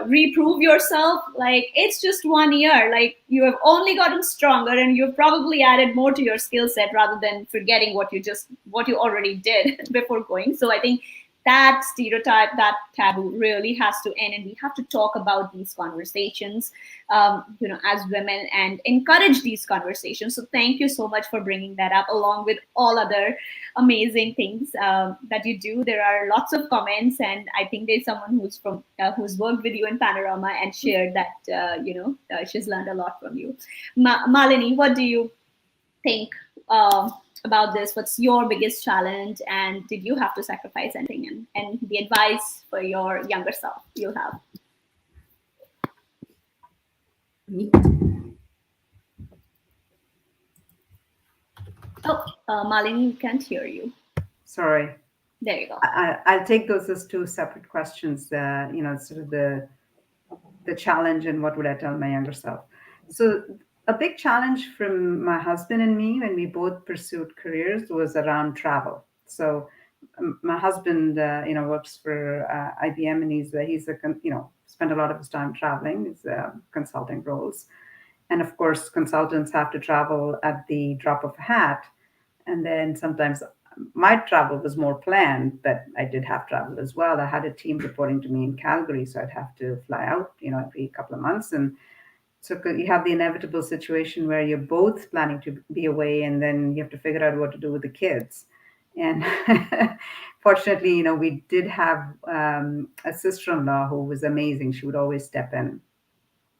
reprove yourself. Like it's just 1 year, like you have only gotten stronger and you've probably added more to your skill set rather than forgetting what you already did before going. So I think that stereotype, that taboo really has to end, and we have to talk about these conversations, as women, and encourage these conversations. So thank you so much for bringing that up, along with all other amazing things that you do. There are lots of comments, and I think there's someone who's worked with you in Panorama and shared that she's learned a lot from you. Malini, what do you think about this? What's your biggest challenge, and did you have to sacrifice anything, and the advice for your younger self you have? Malini, we can't hear you. Sorry. There you go. I'll take those as 2 separate questions. Sort of the challenge and what would I tell my younger self. So a big challenge from my husband and me when we both pursued careers was around travel. So my husband, works for IBM, and spent a lot of his time traveling. He's consulting roles, and of course, consultants have to travel at the drop of a hat. And then sometimes my travel was more planned, but I did have travel as well. I had a team reporting to me in Calgary, so I'd have to fly out, every couple of months. And so you have the inevitable situation where you're both planning to be away, and then you have to figure out what to do with the kids. And fortunately, we did have a sister-in-law who was amazing. She would always step in.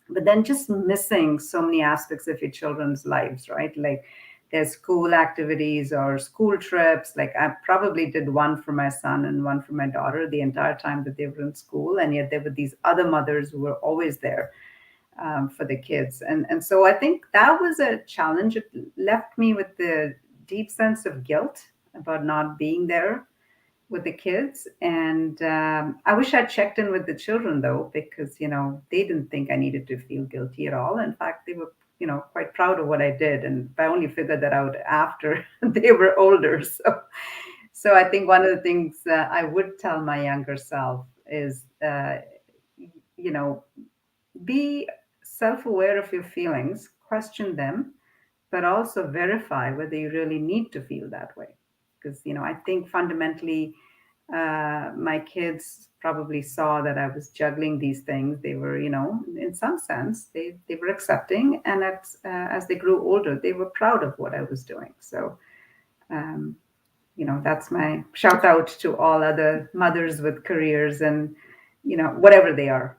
But then just missing so many aspects of your children's lives, right? Like there's school activities or school trips. Like I probably did one for my son and one for my daughter the entire time that they were in school. And yet there were these other mothers who were always there for the kids. And so I think that was a challenge. It left me with the deep sense of guilt about not being there with the kids. And I wish I'd checked in with the children, though, because, they didn't think I needed to feel guilty at all. In fact, they were, quite proud of what I did. And I only figured that out after they were older. So I think one of the things I would tell my younger self is, be self-aware of your feelings, question them, but also verify whether you really need to feel that way. Because, I think fundamentally, my kids probably saw that I was juggling these things. They were, in some sense, they were accepting. And as they grew older, they were proud of what I was doing. So, that's my shout out to all other mothers with careers and, whatever they are.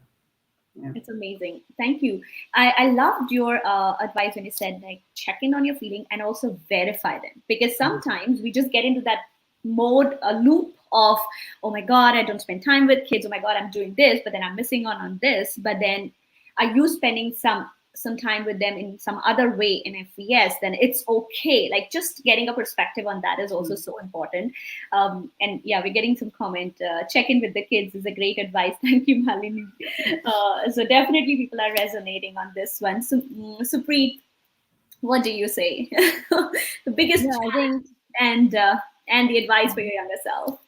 Yeah. It's amazing. Thank you. I loved your advice when you said like check in on your feeling and also verify them, because sometimes we just get into that mode, a loop of, oh my God, I don't spend time with kids. Oh my God, I'm doing this, but then I'm missing on this. But then are you spending some time with them in some other way? And if yes, then it's okay. Like just getting a perspective on that is also so important. And yeah, we're getting some comment. Check in with the kids is a great advice. Thank you, Malini. So definitely people are resonating on this one. So, Supreet, what do you say? The biggest challenge and the advice for your younger self.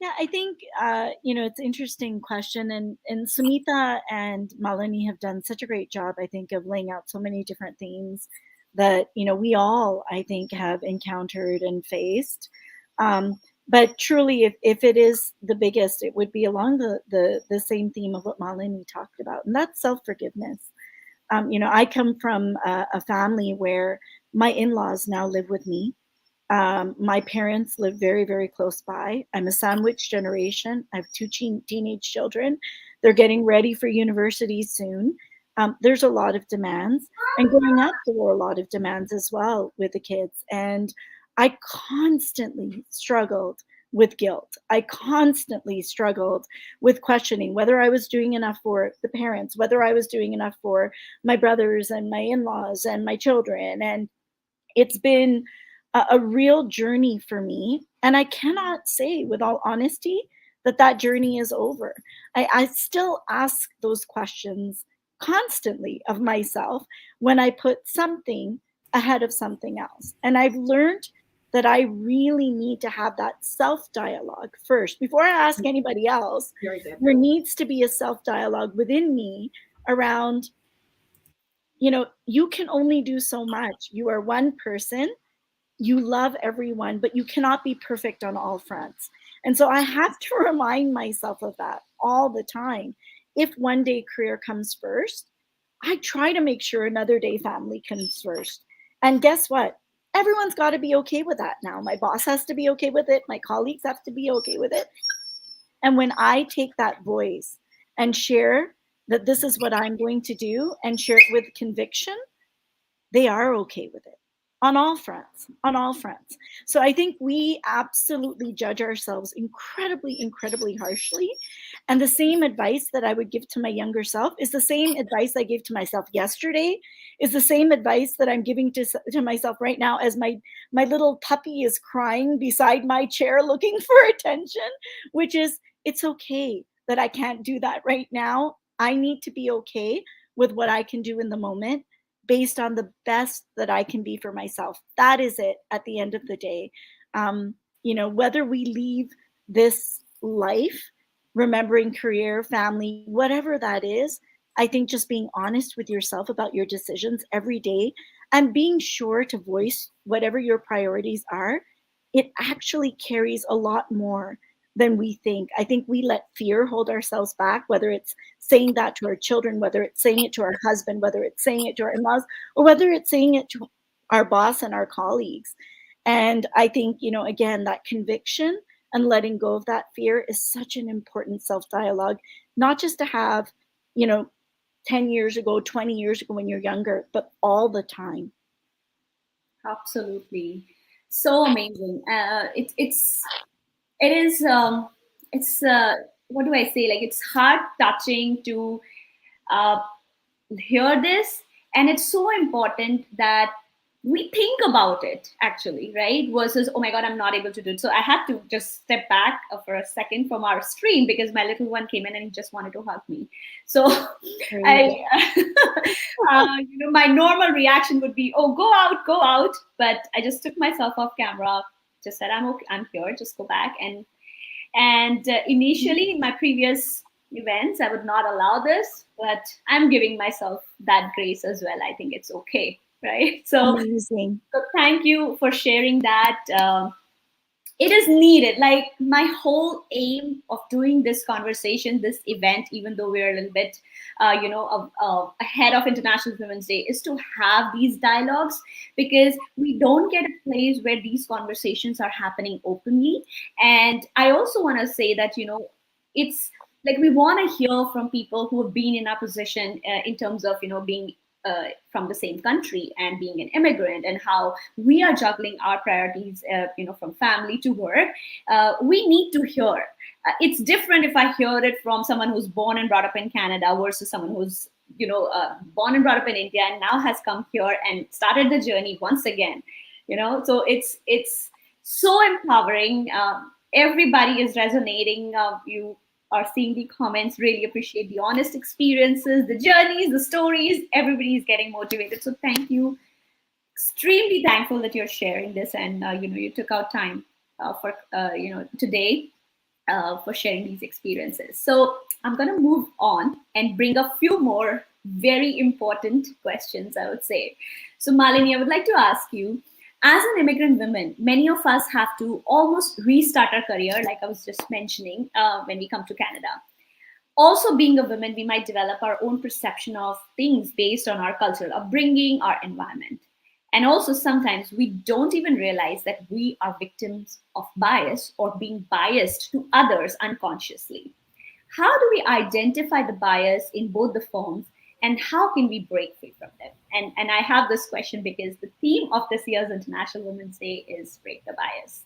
Yeah, I think, it's an interesting question. And Sumeeta and Malini have done such a great job, I think, of laying out so many different themes that, we all, I think, have encountered and faced. But truly, if it is the biggest, it would be along the same theme of what Malini talked about, and that's self-forgiveness. I come from a family where my in-laws now live with me. My parents live very, very close by. I'm a sandwich generation. I have two teenage children. They're getting ready for university soon. There's a lot of demands. And growing up, there were a lot of demands as well with the kids. And I constantly struggled with guilt. I constantly struggled with questioning whether I was doing enough for the parents, whether I was doing enough for my brothers and my in-laws and my children. And it's been a real journey for me. And I cannot say with all honesty that journey is over. I still ask those questions constantly of myself when I put something ahead of something else. And I've learned that I really need to have that self-dialogue first. Before I ask anybody else, there needs to be a self-dialogue within me around, you can only do so much. You are one person. You love everyone, but you cannot be perfect on all fronts. And so I have to remind myself of that all the time. If one day career comes first, I try to make sure another day family comes first. And guess what? Everyone's got to be okay with that now. My boss has to be okay with it. My colleagues have to be okay with it. And when I take that voice and share that this is what I'm going to do and share it with conviction, they are okay with it. On all fronts. So I think we absolutely judge ourselves incredibly, incredibly harshly. And the same advice that I would give to my younger self is the same advice I gave to myself yesterday, is the same advice that I'm giving to myself right now as my little puppy is crying beside my chair looking for attention, which is, it's okay that I can't do that right now. I need to be okay with what I can do in the moment based on the best that I can be for myself. That is it at the end of the day. Whether we leave this life remembering career, family, whatever that is, I think just being honest with yourself about your decisions every day and being sure to voice whatever your priorities are, it actually carries a lot more than we think. I think we let fear hold ourselves back, whether it's saying that to our children, whether it's saying it to our husband, whether it's saying it to our in-laws, or whether it's saying it to our boss and our colleagues. And I think, again, that conviction and letting go of that fear is such an important self-dialogue, not just to have, 10 years ago, 20 years ago when you're younger, but all the time. Absolutely. So amazing. It is, what do I say? Like, it's heart touching to uh, hear this. And it's so important that we think about it, actually, right? Versus, oh my God, I'm not able to do it. So I had to just step back for a second from our stream because my little one came in and he just wanted to hug me. So I, my normal reaction would be, oh, go out. But I just took myself off camera, just said, I'm okay, I'm here, just go back. And initially in my previous events, I would not allow this, but I'm giving myself that grace as well. I think it's okay, right? So, Amazing. So thank you for sharing that. It is needed. Like, my whole aim of doing this conversation, this event, even though we're a little bit, ahead of International Women's Day, is to have these dialogues, because we don't get a place where these conversations are happening openly. And I also want to say that, it's like we want to hear from people who have been in our position in terms of, being from the same country and being an immigrant, and how we are juggling our priorities, from family to work. We need to hear. It's different if I hear it from someone who's born and brought up in Canada versus someone who's, born and brought up in India and now has come here and started the journey once again. So it's so empowering. Everybody is resonating. You are seeing the comments, really appreciate the honest experiences, the journeys, the stories. Everybody's getting motivated. So thank you. Extremely thankful that you're sharing this, and you took out time for today for sharing these experiences. So I'm going to move on and bring a few more very important questions, I would say. So Malini, I would like to ask you, as an immigrant woman, many of us have to almost restart our career, like I was just mentioning, when we come to Canada. Also, being a woman, we might develop our own perception of things based on our cultural upbringing, our environment. And also, sometimes we don't even realize that we are victims of bias or being biased to others unconsciously. How do we identify the bias in both the forms, and how can we break free from them? And I have this question because the theme of this year's International Women's Day is Break the Bias.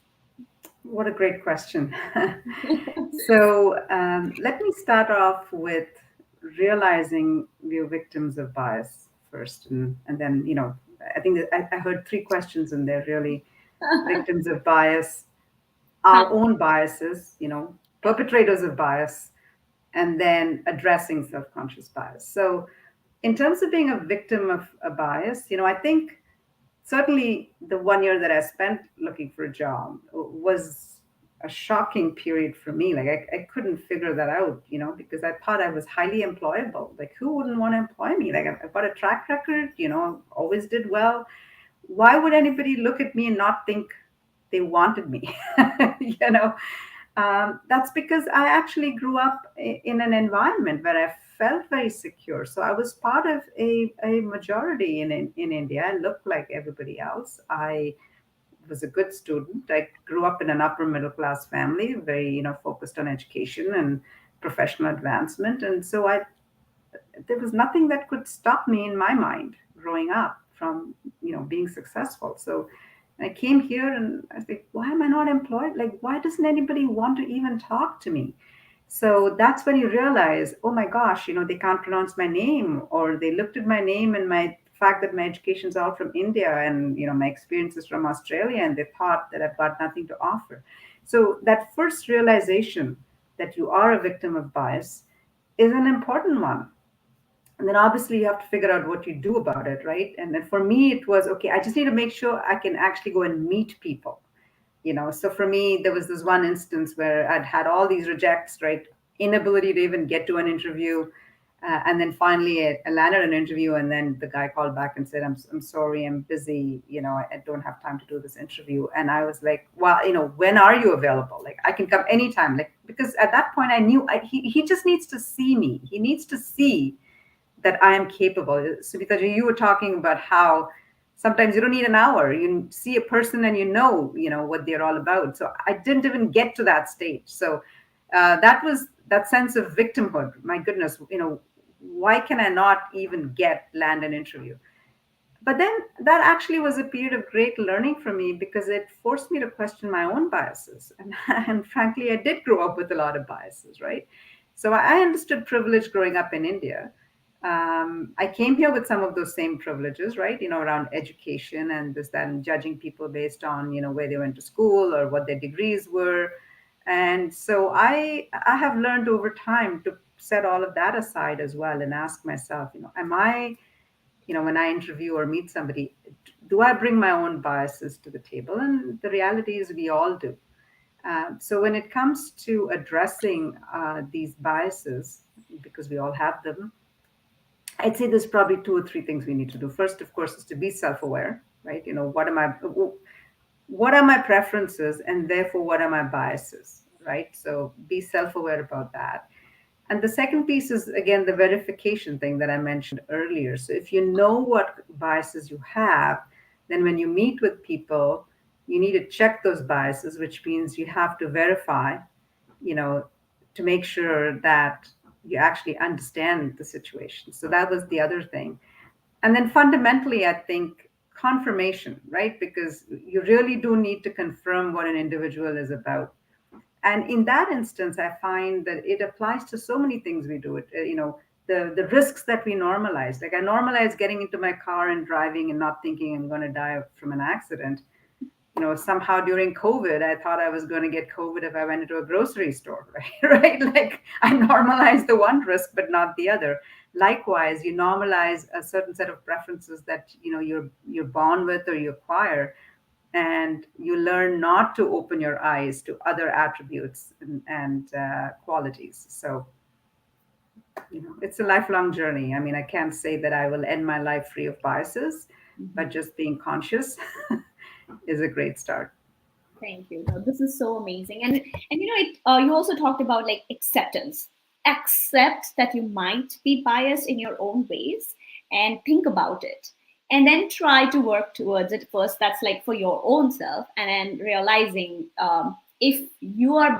What a great question. So let me start off with realizing we're victims of bias first. And then, I think that I heard three questions in there, really. Victims of bias, our own biases, perpetrators of bias, and then addressing self-conscious bias. So in terms of being a victim of a bias, I think certainly the 1 year that I spent looking for a job was a shocking period for me. Like I couldn't figure that out, because I thought I was highly employable. Like, who wouldn't want to employ me? Like, I've got a track record, always did well. Why would anybody look at me and not think they wanted me? That's because I actually grew up in an environment where I felt very secure. So I was part of a majority in India. I looked like everybody else. I was a good student. I grew up in an upper middle class family, very focused on education and professional advancement. And so there was nothing that could stop me in my mind growing up from being successful. So I came here and I think, why am I not employed? Like, why doesn't anybody want to even talk to me? So that's when you realize, oh my gosh, they can't pronounce my name, or they looked at my name and my fact that my education's all from India and my experiences from Australia, and they thought that I've got nothing to offer. So that first realization that you are a victim of bias is an important one. And then obviously you have to figure out what you do about it, right? And then for me, it was okay, I just need to make sure I can actually go and meet people. So for me, there was this one instance where I'd had all these rejects, right? Inability to even get to an interview. And then finally I landed an interview, and then the guy called back and said, I'm sorry, I'm busy. I don't have time to do this interview. And I was like, well, when are you available? Like, I can come anytime. Like, because at that point I knew he just needs to see me. He needs to see that I am capable. Sumeeta, you were talking about how sometimes you don't need an hour. You see a person and you know what they're all about. So I didn't even get to that stage. So that was that sense of victimhood. My goodness, why can I not even land an interview? But then that actually was a period of great learning for me, because it forced me to question my own biases. And frankly, I did grow up with a lot of biases, right? So I understood privilege growing up in India. I came here with some of those same privileges, right? Around education and this, that, and judging people based on, where they went to school or what their degrees were. And so I have learned over time to set all of that aside as well and ask myself, am I, when I interview or meet somebody, do I bring my own biases to the table? And the reality is we all do. So when it comes to addressing these biases, because we all have them, I'd say there's probably two or three things we need to do. First, of course, is to be self-aware, right? What are my preferences, and therefore what are my biases, right? So be self-aware about that. And the second piece is, again, the verification thing that I mentioned earlier. So if you know what biases you have, then when you meet with people, you need to check those biases, which means you have to verify, you know, to make sure that you actually understand the situation. So that was the other thing. And then fundamentally, I think confirmation, right? Because you really do need to confirm what an individual is about. And in that instance, I find that it applies to so many things we do. The risks that we normalize. Like, I normalize getting into my car and driving and not thinking I'm going to die from an accident. Somehow during COVID, I thought I was going to get COVID if I went into a grocery store, right? Right? Like, I normalized the one risk, but not the other. Likewise, you normalize a certain set of preferences that you're born with or you acquire, and you learn not to open your eyes to other attributes and qualities. So, it's a lifelong journey. I mean, I can't say that I will end my life free of biases, but just being conscious is a great start. Thank you. No, this is so amazing. You also talked about like acceptance. Accept that you might be biased in your own ways and think about it. And then try to work towards it first. That's like for your own self. And then realizing if you are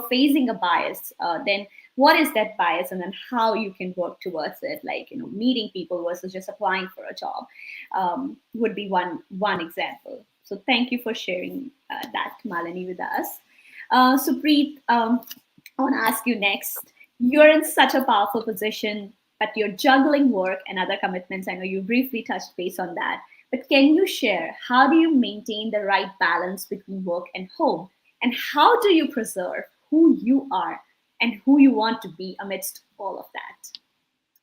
facing a bias, then what is that bias, and then how you can work towards it. Like, meeting people versus just applying for a job would be one example. So thank you for sharing that, Malini, with us. Supreet, I want to ask you next. You're in such a powerful position, but you're juggling work and other commitments. I know you briefly touched base on that, but can you share, how do you maintain the right balance between work and home? And how do you preserve who you are and who you want to be amidst all of that?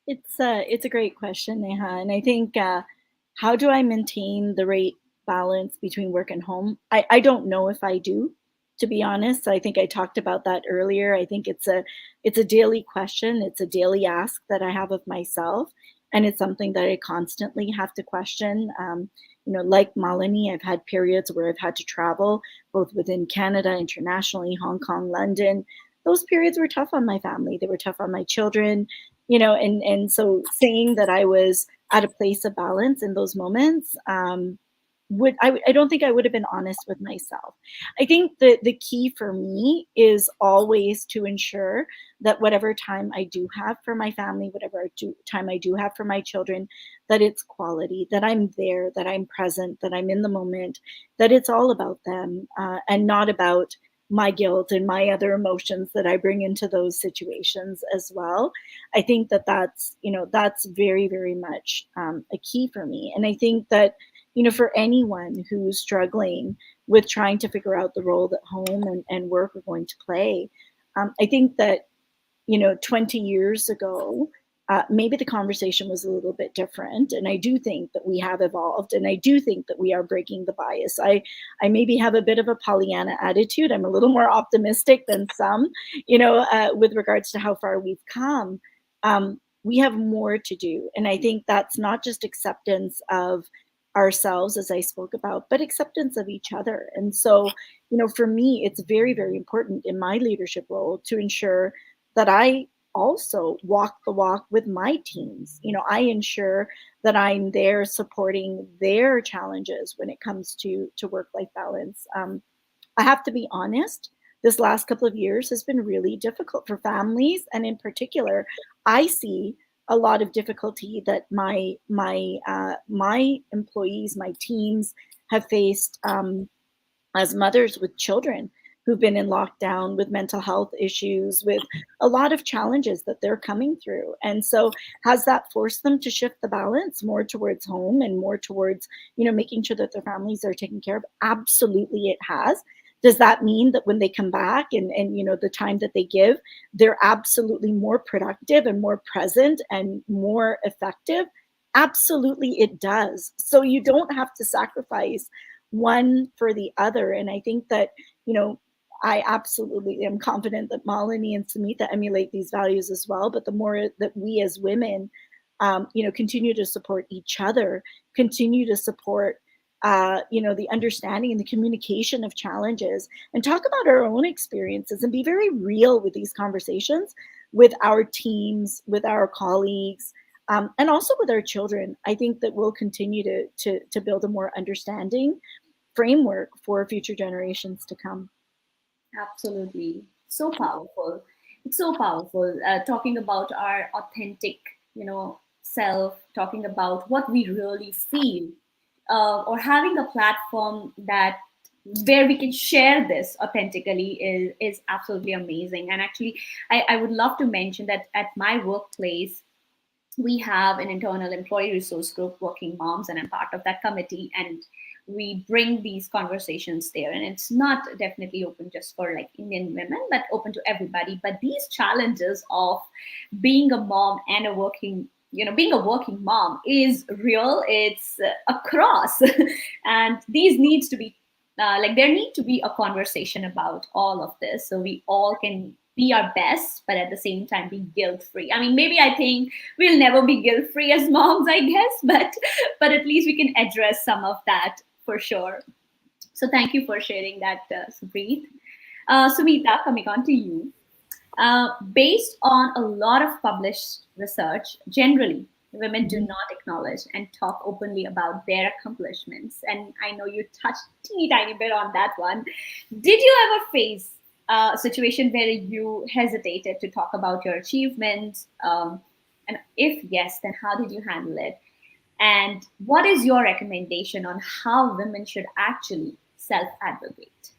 It's a great question, Neha, and I think how do I maintain the right balance between work and home? I don't know if I do, to be honest. I think I talked about that earlier. I think it's a daily question. It's a daily ask that I have of myself, and it's something that I constantly have to question. Like Malini, I've had periods where I've had to travel both within Canada, internationally, Hong Kong, London. Those periods were tough on my family. They were tough on my children, and so saying that I was at a place of balance in those moments, I don't think I would have been honest with myself. I think the key for me is always to ensure that whatever time I do have for my family, whatever time I do have for my children, that it's quality, that I'm there, that I'm present, that I'm in the moment, that it's all about them and not about my guilt and my other emotions that I bring into those situations as well. I think that's very, very much a key for me. And I think that, for anyone who's struggling with trying to figure out the role that home and work are going to play, I think that, 20 years ago, maybe the conversation was a little bit different. And I do think that we have evolved, and I do think that we are breaking the bias. I maybe have a bit of a Pollyanna attitude. I'm a little more optimistic than some, with regards to how far we've come. We have more to do. And I think that's not just acceptance of ourselves, as I spoke about, but acceptance of each other. And so, for me, it's very, very important in my leadership role to ensure that I also walk the walk with my teams. I ensure that I'm there supporting their challenges when it comes to work-life balance. I have to be honest, this last couple of years has been really difficult for families. And in particular, I see a lot of difficulty that my employees, my teams have faced as mothers with children who've been in lockdown, with mental health issues, with a lot of challenges that they're coming through. And so has that forced them to shift the balance more towards home and more towards, making sure that their families are taken care of? Absolutely, it has. Does that mean that when they come back and the time that they give, they're absolutely more productive and more present and more effective? Absolutely, it does. So you don't have to sacrifice one for the other. And I think that, I absolutely am confident that Malini and Sumeeta emulate these values as well. But the more that we as women, continue to support each other, continue to support, the understanding and the communication of challenges, and talk about our own experiences and be very real with these conversations with our teams, with our colleagues, and also with our children. I think that we'll continue to build a more understanding framework for future generations to come. Absolutely. So powerful. It's so powerful. Talking about our authentic, self, talking about what we really feel, or having a platform where we can share this authentically is absolutely amazing. And actually, I would love to mention that at my workplace, we have an internal employee resource group, Working Moms, and I'm part of that committee. And we bring these conversations there, and it's not definitely open just for like Indian women, but open to everybody. But these challenges of being a mom and being a working mom is real. It's across, and these needs to be there need to be a conversation about all of this, so we all can be our best, but at the same time be guilt-free. I mean, maybe I think we'll never be guilt-free as moms, I guess, but at least we can address some of that for sure. So thank you for sharing that, Supreet. Sumeeta, coming on to you. Based on a lot of published research, generally, women do not acknowledge and talk openly about their accomplishments. And I know you touched teeny tiny bit on that one. Did you ever face a situation where you hesitated to talk about your achievements? And if yes, then how did you handle it? And what is your recommendation on how women should actually self-advocate?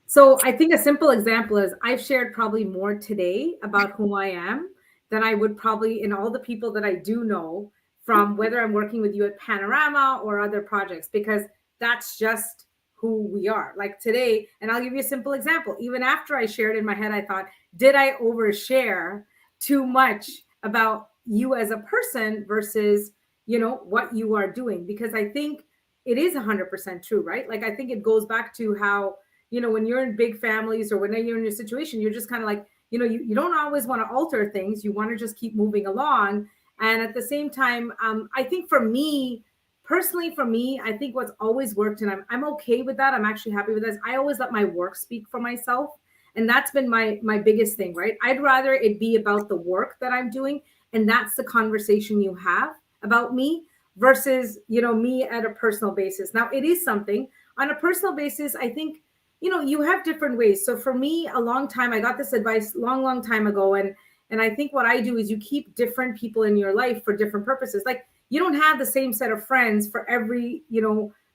So I think a simple example is I've shared probably more today about who I am than I would probably in all the people that I do know, from whether I'm working with you at Panorama or other projects, because that's just who we are. Like today, and I'll give you a simple example. Even after I shared in my head, I thought, did I overshare too much about you as a person versus, what you are doing? Because I think it is 100% true, right? Like, I think it goes back to how, when you're in big families or when you're in a situation, you're just kind of like, you don't always want to alter things. You want to just keep moving along. And at the same time, I think personally for me, I think what's always worked, and I'm okay with that. I'm actually happy with this. I always let my work speak for myself. And that's been my biggest thing, right? I'd rather it be about the work that I'm doing. And that's the conversation you have about me versus, me at a personal basis. Now, it is something on a personal basis. I think, you have different ways. So for me, I got this advice long time ago. And I think what I do is you keep different people in your life for different purposes. Like, you don't have the same set of friends for every,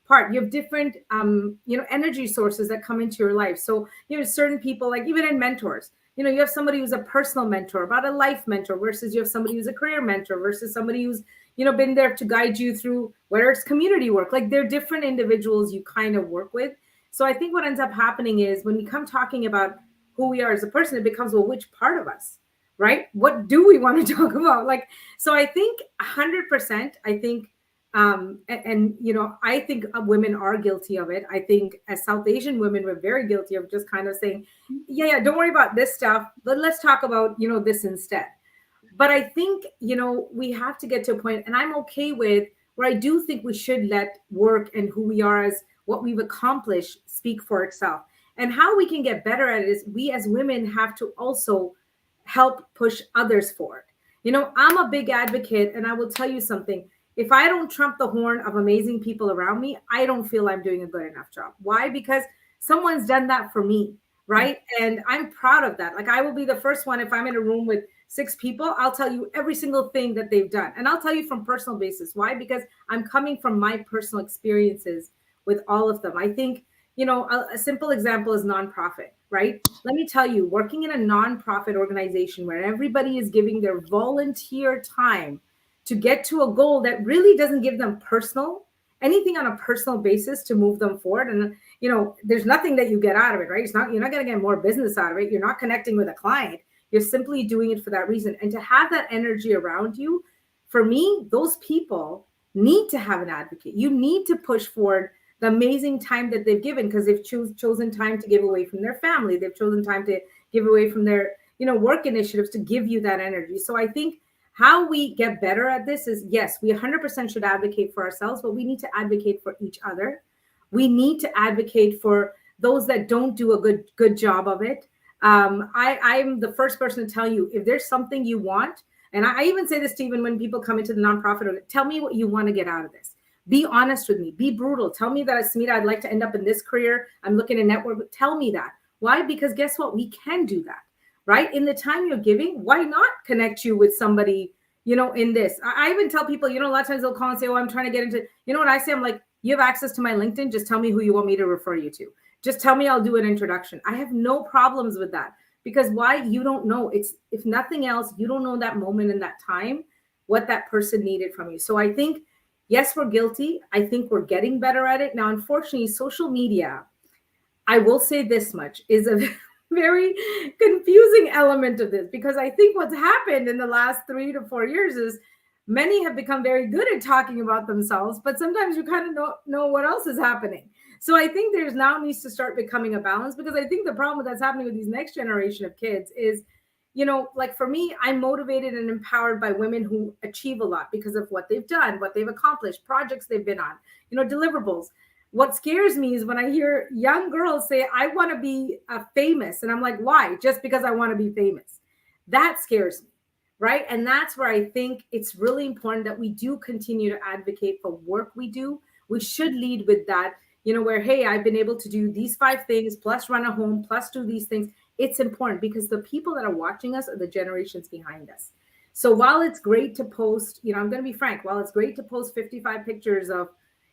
part. You have different, energy sources that come into your life. So, certain people, like even in mentors, you have somebody who's a personal mentor, about a life mentor, versus you have somebody who's a career mentor, versus somebody who's, been there to guide you through whether it's community work. Like, they're different individuals you kind of work with. So I think what ends up happening is when we come talking about who we are as a person, it becomes, well, which part of us? right? What do we want to talk about? Like, so I think 100%, I think, I think women are guilty of it. I think as South Asian women, we're very guilty of just kind of saying, yeah, don't worry about this stuff, but let's talk about, this instead. But I think, we have to get to a point, and I'm okay with where I do think we should let work and who we are as what we've accomplished speak for itself. And how we can get better at it is we as women have to also help push others forward. I'm a big advocate, and I will tell you something. If I don't trump the horn of amazing people around me, I don't feel I'm doing a good enough job. Why? Because someone's done that for me, right? And I'm proud of that. Like, I will be the first one, if I'm in a room with 6 people, I'll tell you every single thing that they've done. And I'll tell you from personal basis. Why? Because I'm coming from my personal experiences with all of them. I think, a simple example is nonprofit, right? Let me tell you, working in a nonprofit organization where everybody is giving their volunteer time to get to a goal that really doesn't give them anything on a personal basis to move them forward. And, there's nothing that you get out of it, right? You're not going to get more business out of it. You're not connecting with a client. You're simply doing it for that reason. And to have that energy around you, for me, those people need to have an advocate. You need to push forward the amazing time that they've given, because they've chosen time to give away from their family. They've chosen time to give away from their, work initiatives to give you that energy. So I think how we get better at this is, yes, we 100% should advocate for ourselves, but we need to advocate for each other. We need to advocate for those that don't do a good job of it. I'm the first person to tell you, if there's something you want, and I even say this to even when people come into the nonprofit, tell me what you want to get out of this. Be honest with me. Be brutal. Tell me that, Sumeeta, I'd like to end up in this career. I'm looking to network. Tell me that. Why? Because guess what? We can do that, right? In the time you're giving, why not connect you with somebody, in this? I even tell people, a lot of times they'll call and say, oh, I'm trying to get into, what I say? I'm like, you have access to my LinkedIn. Just tell me who you want me to refer you to. Just tell me, I'll do an introduction. I have no problems with that, because why? You don't know. It's, if nothing else, you don't know that moment in that time, what that person needed from you. So I think, yes, we're guilty. I think we're getting better at it. Now, unfortunately, social media, I will say this much, is a very confusing element of this, because I think what's happened in the last 3 to 4 years is many have become very good at talking about themselves, but sometimes you kind of don't know what else is happening. So I think there's now needs to start becoming a balance, because I think the problem that's happening with these next generation of kids is, like for me, I'm motivated and empowered by women who achieve a lot because of what they've done, what they've accomplished, projects they've been on, deliverables. What scares me is when I hear young girls say, I want to be famous. And I'm like, why? Just because I want to be famous. That scares me, right? And that's where I think it's really important that we do continue to advocate for work we do. We should lead with that, where, hey, I've been able to do these 5 things, plus run a home, plus do these things. It's important, because the people that are watching us are the generations behind us. So while it's great to post, I'm going to be frank, while it's great to post 55 pictures of,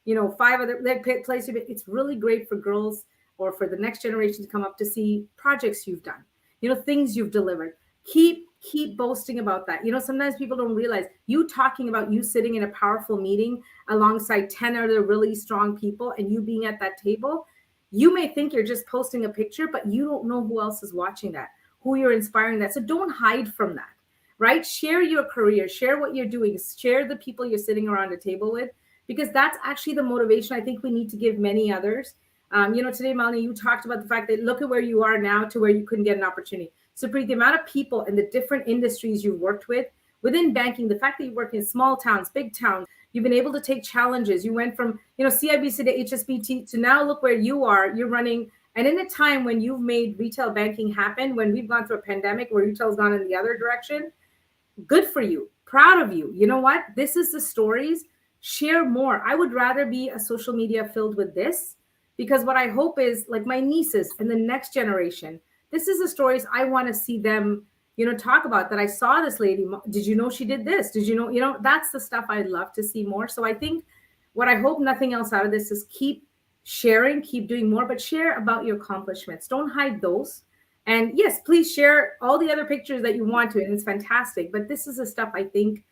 5 other places, it's really great for girls or for the next generation to come up to see projects you've done, things you've delivered. Keep boasting about that. Sometimes people don't realize you talking about you sitting in a powerful meeting alongside 10 other really strong people and you being at that table. You may think you're just posting a picture, but you don't know who else is watching that, who you're inspiring that. So don't hide from that, right? Share your career, share what you're doing, share the people you're sitting around a table with, because that's actually the motivation I think we need to give many others. Today, Malini, you talked about the fact that look at where you are now to where you couldn't get an opportunity. Supreet, the amount of people in the different industries you've worked with within banking, the fact that you work in small towns, big towns, you've been able to take challenges. You went from, CIBC to HSBC to now look where you are. You're running, and in a time when you've made retail banking happen, when we've gone through a pandemic where retail's gone in the other direction, good for you. Proud of you. You know what? This is the stories. Share more. I would rather be a social media filled with this, because what I hope is, like my nieces and the next generation, this is the stories I want to see them, talk about, that I saw this lady. Did you know she did this? Did you know, that's the stuff I'd love to see more. So I think what I hope nothing else out of this is keep sharing, keep doing more, but share about your accomplishments. Don't hide those. And yes, please share all the other pictures that you want to, and it's fantastic. But this is the stuff I think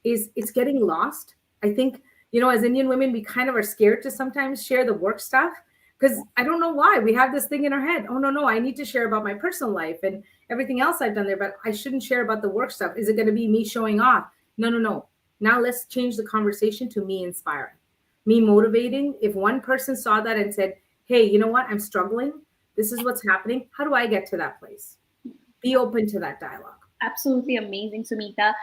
it's getting lost. I think, as Indian women, we kind of are scared to sometimes share the work stuff. Because I don't know why we have this thing in our head. Oh, no, I need to share about my personal life and everything else I've done there, but I shouldn't share about the work stuff. Is it going to be me showing off? No. Now let's change the conversation to me inspiring, me motivating. If one person saw that and said, hey, you know what? I'm struggling. This is what's happening. How do I get to that place? Be open to that dialogue. Absolutely amazing, Sumeeta.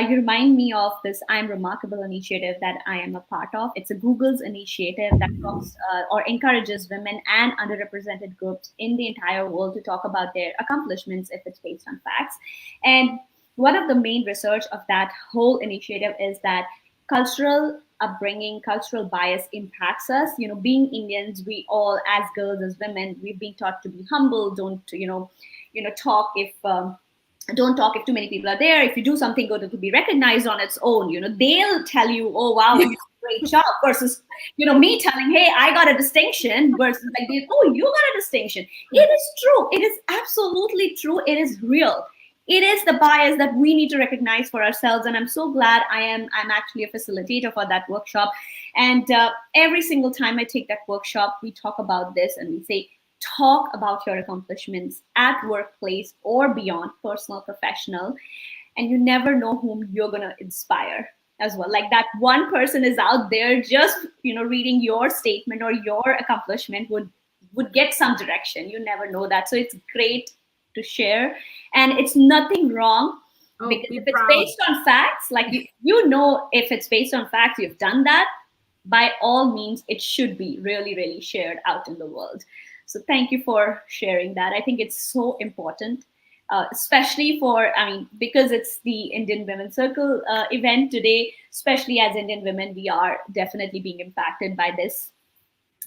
You remind me of this I'm Remarkable initiative that I am a part of. It's a Google's initiative that talks or encourages women and underrepresented groups in the entire world to talk about their accomplishments if it's based on facts. And one of the main research of that whole initiative is that cultural upbringing, cultural bias impacts us. Being Indians, we all, as girls, as women, we've been taught to be humble. Talk if don't talk if too many people are there. If you do something good, it will be recognized on its own. They'll tell you, oh wow, you did a great job, versus me telling, hey, I got a distinction, versus like, oh, you got a distinction. It is true. It is absolutely true. It is real. It is the bias that we need to recognize for ourselves. And I'm so glad I'm actually a facilitator for that workshop. And every single time I take that workshop, we talk about this and we say, talk about your accomplishments at workplace or beyond, personal, professional, and you never know whom you're going to inspire as well. Like that one person is out there just, reading your statement or your accomplishment would get some direction. You never know that. So it's great to share, and it's nothing wrong. Because if it's based on facts, like if it's based on facts, you've done that, by all means, it should be really, really shared out in the world. So thank you for sharing that. I think it's so important, especially because it's the Indian Women's Circle event today, especially as Indian women, we are definitely being impacted by this,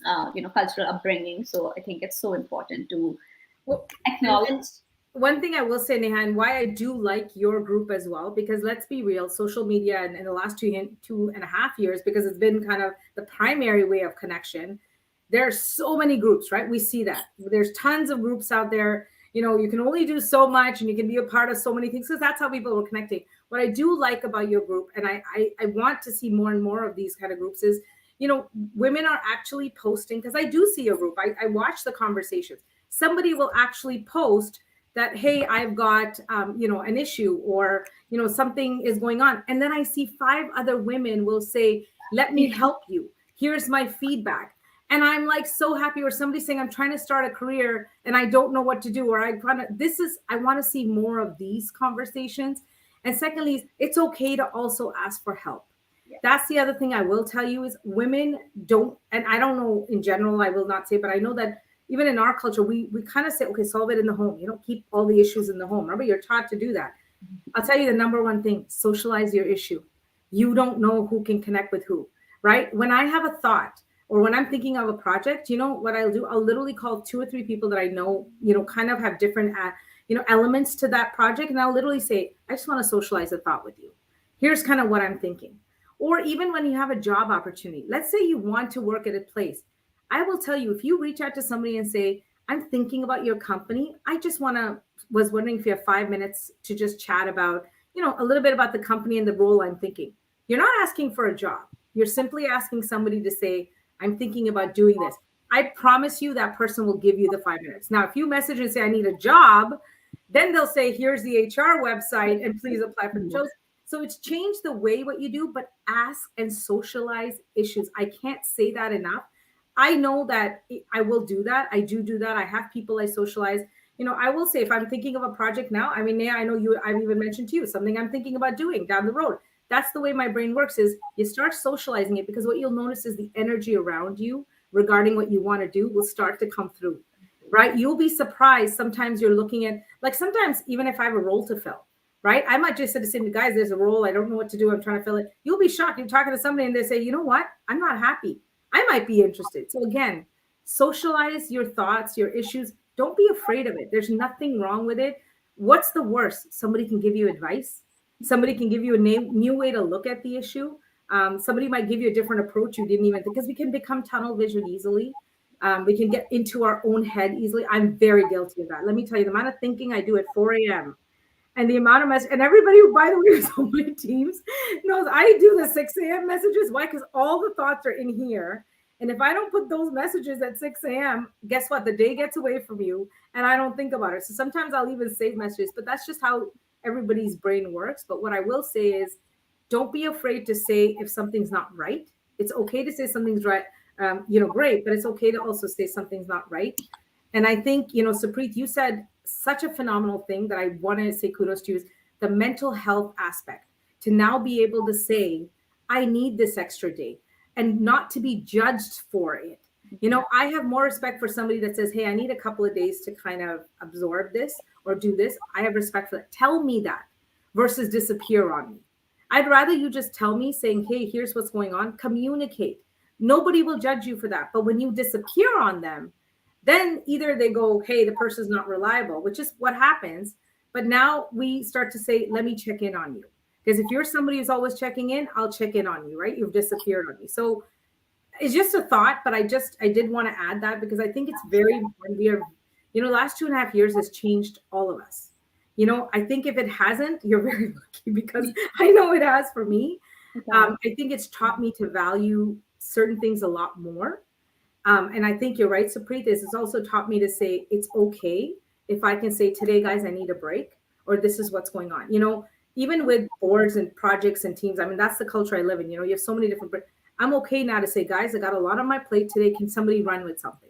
cultural upbringing. So I think it's so important to acknowledge. One thing I will say, Neha, and why I do like your group as well, because let's be real, social media in the last 2.5 years, because it's been kind of the primary way of connection. There are so many groups, right? We see that. There's tons of groups out there. You can only do so much and you can be a part of so many things, because that's how people are connecting. What I do like about your group, and I want to see more and more of these kind of groups, is, women are actually posting, because I do see your group. I watch the conversations. Somebody will actually post that, hey, I've got, an issue, or, something is going on. And then I see 5 other women will say, let me help you. Here's my feedback. And I'm like so happy. Or somebody saying, I'm trying to start a career and I don't know what to do. Or I want to see more of these conversations. And secondly, it's okay to also ask for help. Yeah. That's the other thing I will tell you is women don't, and I don't know in general, I will not say, but I know that even in our culture, we kind of say, okay, solve it in the home. Keep all the issues in the home. Remember, you're taught to do that. I'll tell you the number one thing, socialize your issue. You don't know who can connect with who, right? When I have a thought, or when I'm thinking of a project, what I'll do? I'll literally call 2 or 3 people that I know, kind of have different, elements to that project. And I'll literally say, I just want to socialize a thought with you. Here's kind of what I'm thinking. Or even when you have a job opportunity, let's say you want to work at a place. I will tell you, if you reach out to somebody and say, I'm thinking about your company. I just was wondering if you have 5 minutes to just chat about, a little bit about the company and the role I'm thinking. You're not asking for a job. You're simply asking somebody to say, I'm thinking about doing this. I promise you that person will give you the 5 minutes. Now, if you message and say, I need a job, then they'll say, here's the HR website and please apply for the jobs. So it's changed the way what you do, but ask and socialize issues. I can't say that enough. I know that I will do that. I do that. I have people I socialize. I will say, if I'm thinking of a project now, I know I've even mentioned to you something I'm thinking about doing down the road. That's the way my brain works, is you start socializing it, because what you'll notice is the energy around you regarding what you want to do will start to come through, right? You'll be surprised. Sometimes you're looking at, like, sometimes even if I have a role to fill, right? I might just say to the guys, there's a role, I don't know what to do, I'm trying to fill it. You'll be shocked. You're talking to somebody and they say, you know what? I'm not happy. I might be interested. So again, socialize your thoughts, your issues. Don't be afraid of it. There's nothing wrong with it. What's the worst? Somebody can give you advice. Somebody can give you a new way to look at the issue. Somebody might give you a different approach you didn't even think, because we can become tunnel vision easily. We can get into our own head easily. I'm very guilty of that. Let me tell you, the amount of thinking I do at 4 a.m. and the amount of messages, and everybody who, by the way, is on my teams knows I do the 6 a.m. messages. Why? Because all the thoughts are in here. And if I don't put those messages at 6 a.m., guess what? The day gets away from you and I don't think about it. So sometimes I'll even save messages, but that's just how everybody's brain works. But what I will say is, don't be afraid to say if something's not right. It's okay to say something's right, great, but it's okay to also say something's not right. And I think, Supreet, you said such a phenomenal thing that I want to say kudos to you is the mental health aspect. To now be able to say, I need this extra day and not to be judged for it. I have more respect for somebody that says, hey, I need a couple of days to kind of absorb this or do this. I have respect for that. Tell me that versus disappear on me. I'd rather you just tell me saying, hey, here's what's going on. Communicate. Nobody will judge you for that. But when you disappear on them, then either they go, hey, the person's not reliable, which is what happens. But now we start to say, let me check in on you. Because if you're somebody who's always checking in, I'll check in on you, right? You've disappeared on me. So it's just a thought, but I did want to add that because I think it's very important. We are, the last 2.5 years has changed all of us. I think if it hasn't, you're very lucky because I know it has for me. I think it's taught me to value certain things a lot more. And I think you're right, Supreet, it's also taught me to say it's okay if I can say today, guys, I need a break, or this is what's going on. Even with boards and projects and teams, I mean, that's the culture I live in. You have so many different, I'm okay now to say, guys, I got a lot on my plate today. Can somebody run with something?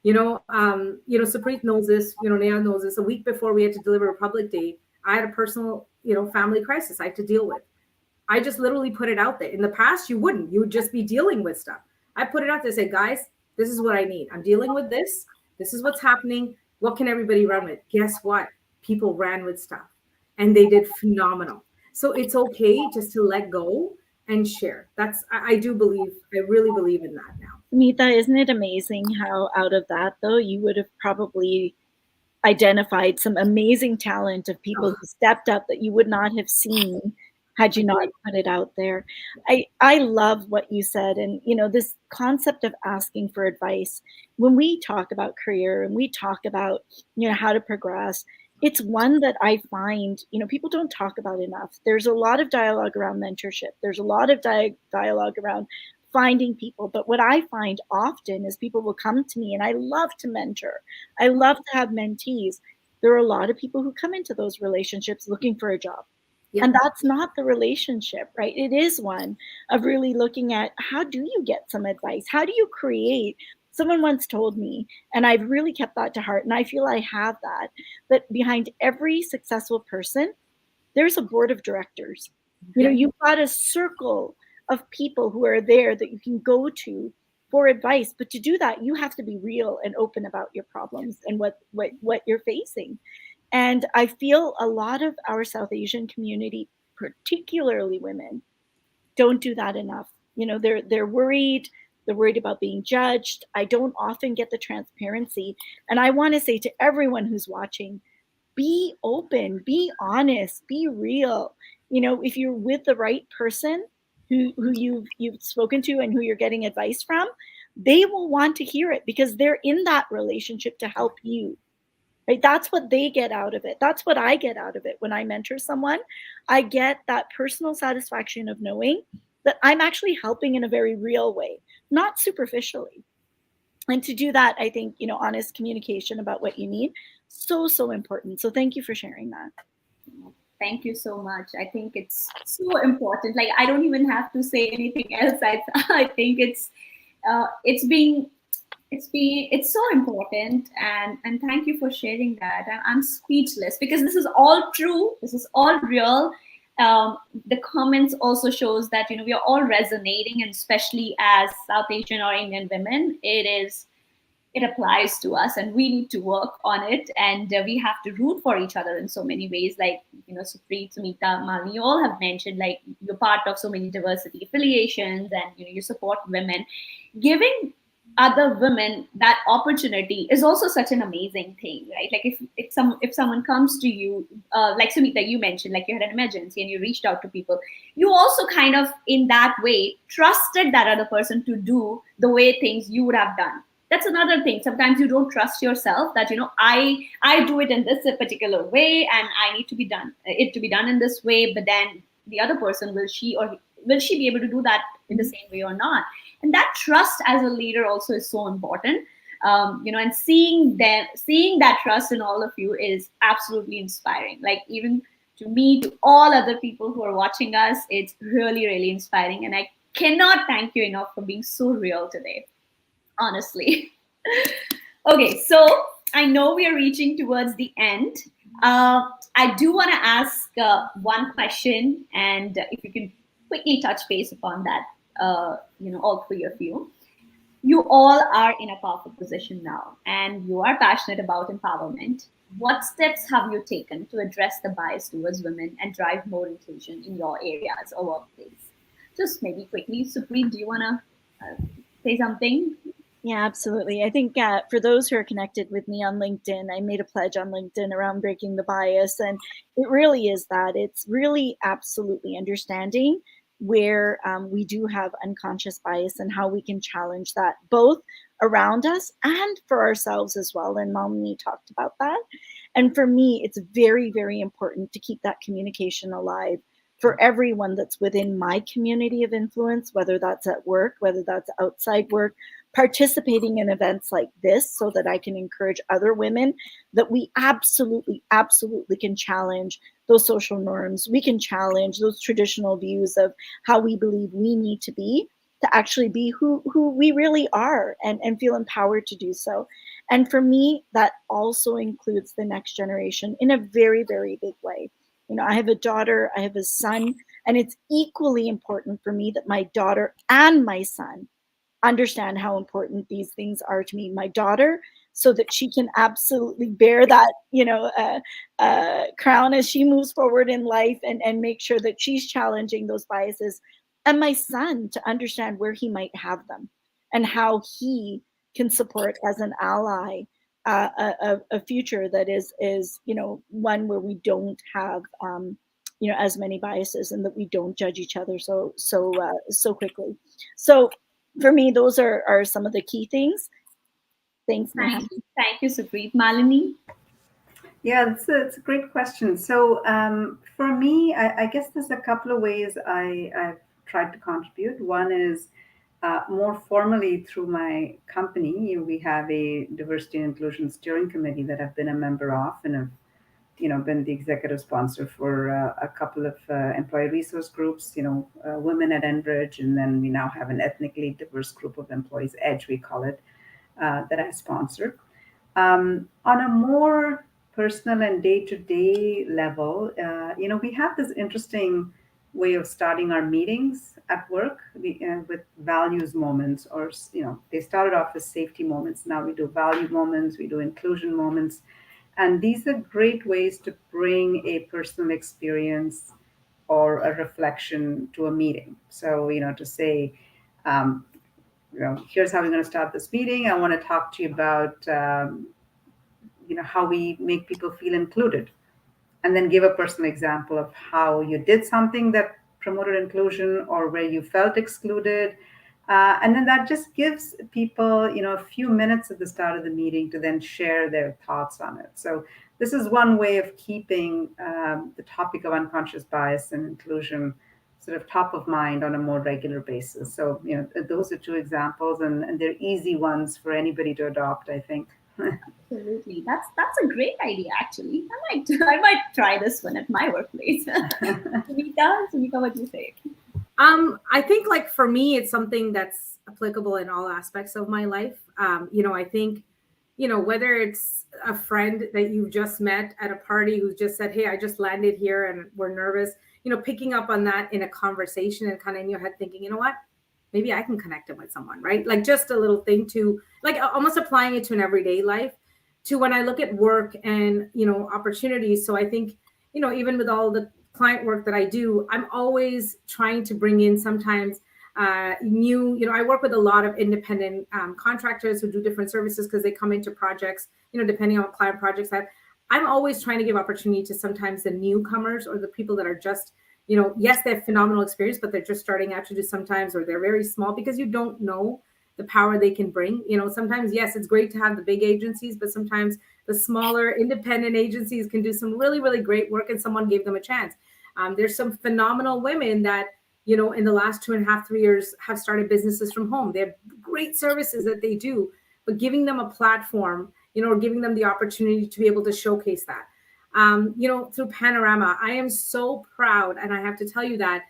Supreet knows this, Neha knows this. A week before we had to deliver Republic Day, I had a personal, family crisis I had to deal with. I just literally put it out there. In the past, you wouldn't. You would just be dealing with stuff. I put it out there, say, guys, this is what I need. I'm dealing with this. This is what's happening. What can everybody run with? Guess what? People ran with stuff and they did phenomenal. So it's okay just to let go and share. I really believe in that now. Sumeeta, isn't it amazing how out of that, though, you would have probably identified some amazing talent of people who stepped up that you would not have seen had you not put it out there. I love what you said. And, this concept of asking for advice, when we talk about career and we talk about, how to progress, it's one that I find, people don't talk about enough. There's a lot of dialogue around mentorship. There's a lot of dialogue around finding people. But what I find often is people will come to me, and I love to mentor. I love to have mentees. There are a lot of people who come into those relationships looking for a job. Yeah. And that's not the relationship, right? It is one of really looking at how do you get some advice? How do you create? Someone once told me, and I've really kept that to heart, and I feel I have that behind every successful person, there's a board of directors. You've got a circle of people who are there that you can go to for advice. But to do that, you have to be real and open about your problems and what you're facing. And I feel a lot of our South Asian community, particularly women, don't do that enough. They're worried. They're worried about being judged. I don't often get the transparency. And I want to say to everyone who's watching, be open, be honest, be real. If you're with the right person who you've spoken to and who you're getting advice from, they will want to hear it because they're in that relationship to help you. Right? That's what they get out of it. That's what I get out of it when I mentor someone. I get that personal satisfaction of knowing that I'm actually helping in a very real way, not superficially. And to do that, I think, honest communication about what you need, so important. So thank you for sharing that. Thank you so much. I think it's so important. Like, I don't even have to say anything else. I think it's so important, and thank you for sharing that. I'm speechless because this is all true. This is all real. The comments also shows that we are all resonating, and especially as South Asian or Indian women, it applies to us, and we need to work on it, and we have to root for each other in so many ways. Like Supreet, Sumeeta, Malini, you all have mentioned, like, you're part of so many diversity affiliations, and you support women. Giving other women that opportunity is also such an amazing thing, right? Like, if someone comes to you, like Sumeeta, you mentioned, like, you had an emergency and you reached out to people, you also kind of in that way trusted that other person to do the way things you would have done. That's another thing. Sometimes you don't trust yourself that I do it in this particular way, and I need it to be done in this way, but then the other person, will she or will she be able to do that in the same way or not? And that trust as a leader also is so important. And seeing that trust in all of you is absolutely inspiring. Like, even to me, to all other people who are watching us, it's really, really inspiring. And I cannot thank you enough for being so real today, honestly. Okay, so I know we are reaching towards the end. I do want to ask one question, and if you can quickly touch base upon that, all three of you. You all are in a powerful position now, and you are passionate about empowerment. What steps have you taken to address the bias towards women and drive more inclusion in your areas or workplace? Just maybe quickly, Supreet, do you want to say something? Yeah, absolutely. I think for those who are connected with me on LinkedIn, I made a pledge on LinkedIn around breaking the bias. And it really is that. It's really absolutely understanding where we do have unconscious bias and how we can challenge that, both around us and for ourselves as well. And Malini talked about that. And for me, it's very, very important to keep that communication alive for everyone that's within my community of influence, whether that's at work, whether that's outside work, participating in events like this so that I can encourage other women that we absolutely, absolutely can challenge those social norms. We can challenge those traditional views of how we believe we need to actually be who we really are and feel empowered to do so. And for me, that also includes the next generation in a very, very big way. I have a daughter, I have a son, and it's equally important for me that my daughter and my son understand how important these things are to me. My daughter, so that she can absolutely bear that, crown as she moves forward in life and make sure that she's challenging those biases. And my son to understand where he might have them and how he can support as an ally a future that is one where we don't have as many biases and that we don't judge each other so quickly. So for me, those are some of the key things. Thanks, Neha. Thank you, Supreet. Malini? Yeah, it's a great question. So for me, I guess there's a couple of ways I've tried to contribute. One is more formally through my company. We have a diversity and inclusion steering committee that I've been a member of, and have been the executive sponsor for a couple of employee resource groups. Women at Enbridge, and then we now have an ethnically diverse group of employees, EDGE we call it, that I sponsor. On a more personal and day-to-day level, we have this interesting way of starting our meetings at work with values moments, or they started off as safety moments. Now we do value moments, we do inclusion moments, and these are great ways to bring a personal experience or a reflection to a meeting. So to say, here's how we're going to start this meeting. I want to talk to you about how we make people feel included, and then give a personal example of how you did something that promoted inclusion or where you felt excluded. And then that just gives people, a few minutes at the start of the meeting to then share their thoughts on it. So this is one way of keeping the topic of unconscious bias and inclusion sort of top of mind on a more regular basis. So, those are two examples, and they're easy ones for anybody to adopt, I think. Absolutely. That's a great idea, actually. I might try this one at my workplace. Sumeeta, what do you say? I think, like, for me, it's something that's applicable in all aspects of my life. I think, whether it's a friend that you've just met at a party who's just said, hey, I just landed here and we're nervous, picking up on that in a conversation and kind of in your head thinking, you know what, maybe I can connect it with someone, right? Like, just a little thing to, like, almost applying it to an everyday life, to when I look at work and, opportunities. So I think, even with all the client work that I do, I'm always trying to bring in sometimes new, I work with a lot of independent contractors who do different services because they come into projects, depending on what client projects I have. I'm always trying to give opportunity to sometimes the newcomers or the people that are just, yes, they have phenomenal experience, but they're just starting out to do sometimes, or they're very small, because you don't know the power they can bring. Sometimes, yes, it's great to have the big agencies, but sometimes the smaller independent agencies can do some really, really great work, and someone gave them a chance. There's some phenomenal women that, in the last 2.5, 3 years have started businesses from home. They have great services that they do, but giving them a platform, or giving them the opportunity to be able to showcase that. Through Panorama, I am so proud. And I have to tell you that,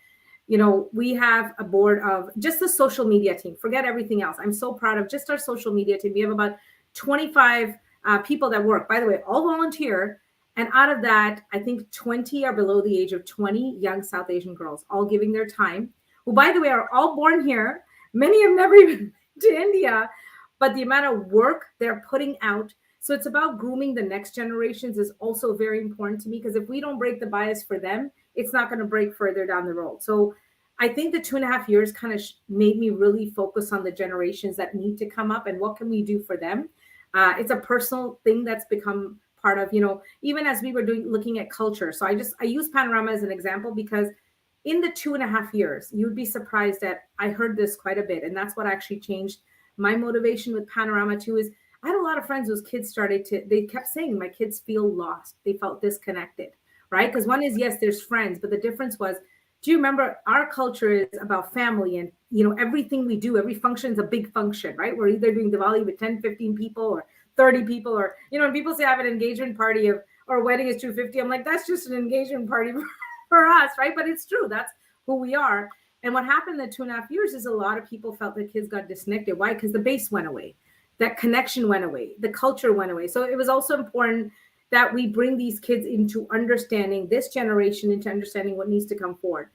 we have a board of just the social media team. Forget everything else. I'm so proud of just our social media team. We have about 25 people that work, by the way, all volunteer. And out of that, I think 20 are below the age of 20 young South Asian girls, all giving their time, who, by the way, are all born here. Many have never even been to India, but the amount of work they're putting out. So it's about grooming the next generations is also very important to me, because if we don't break the bias for them, it's not going to break further down the road. So I think the 2.5 years kind of made me really focus on the generations that need to come up and what can we do for them. It's a personal thing that's become part of, even as we were looking at culture. So I use Panorama as an example, because in the 2.5 years, you'd be surprised that I heard this quite a bit. And that's what actually changed my motivation with Panorama too, is I had a lot of friends whose kids they kept saying, my kids feel lost. They felt disconnected, right? Because one is, yes, there's friends, but the difference was, do you remember our culture is about family, and, everything we do, every function is a big function, right? We're either doing Diwali with 10, 15 people or 30 people, or, when people say I have an engagement party or a wedding is 250, I'm like, that's just an engagement party for us, right? But it's true. That's who we are. And what happened in the 2.5 years is a lot of people felt the kids got disconnected. Why? Because the base went away. That connection went away. The culture went away. So it was also important that we bring these kids into understanding this generation, into understanding what needs to come forward.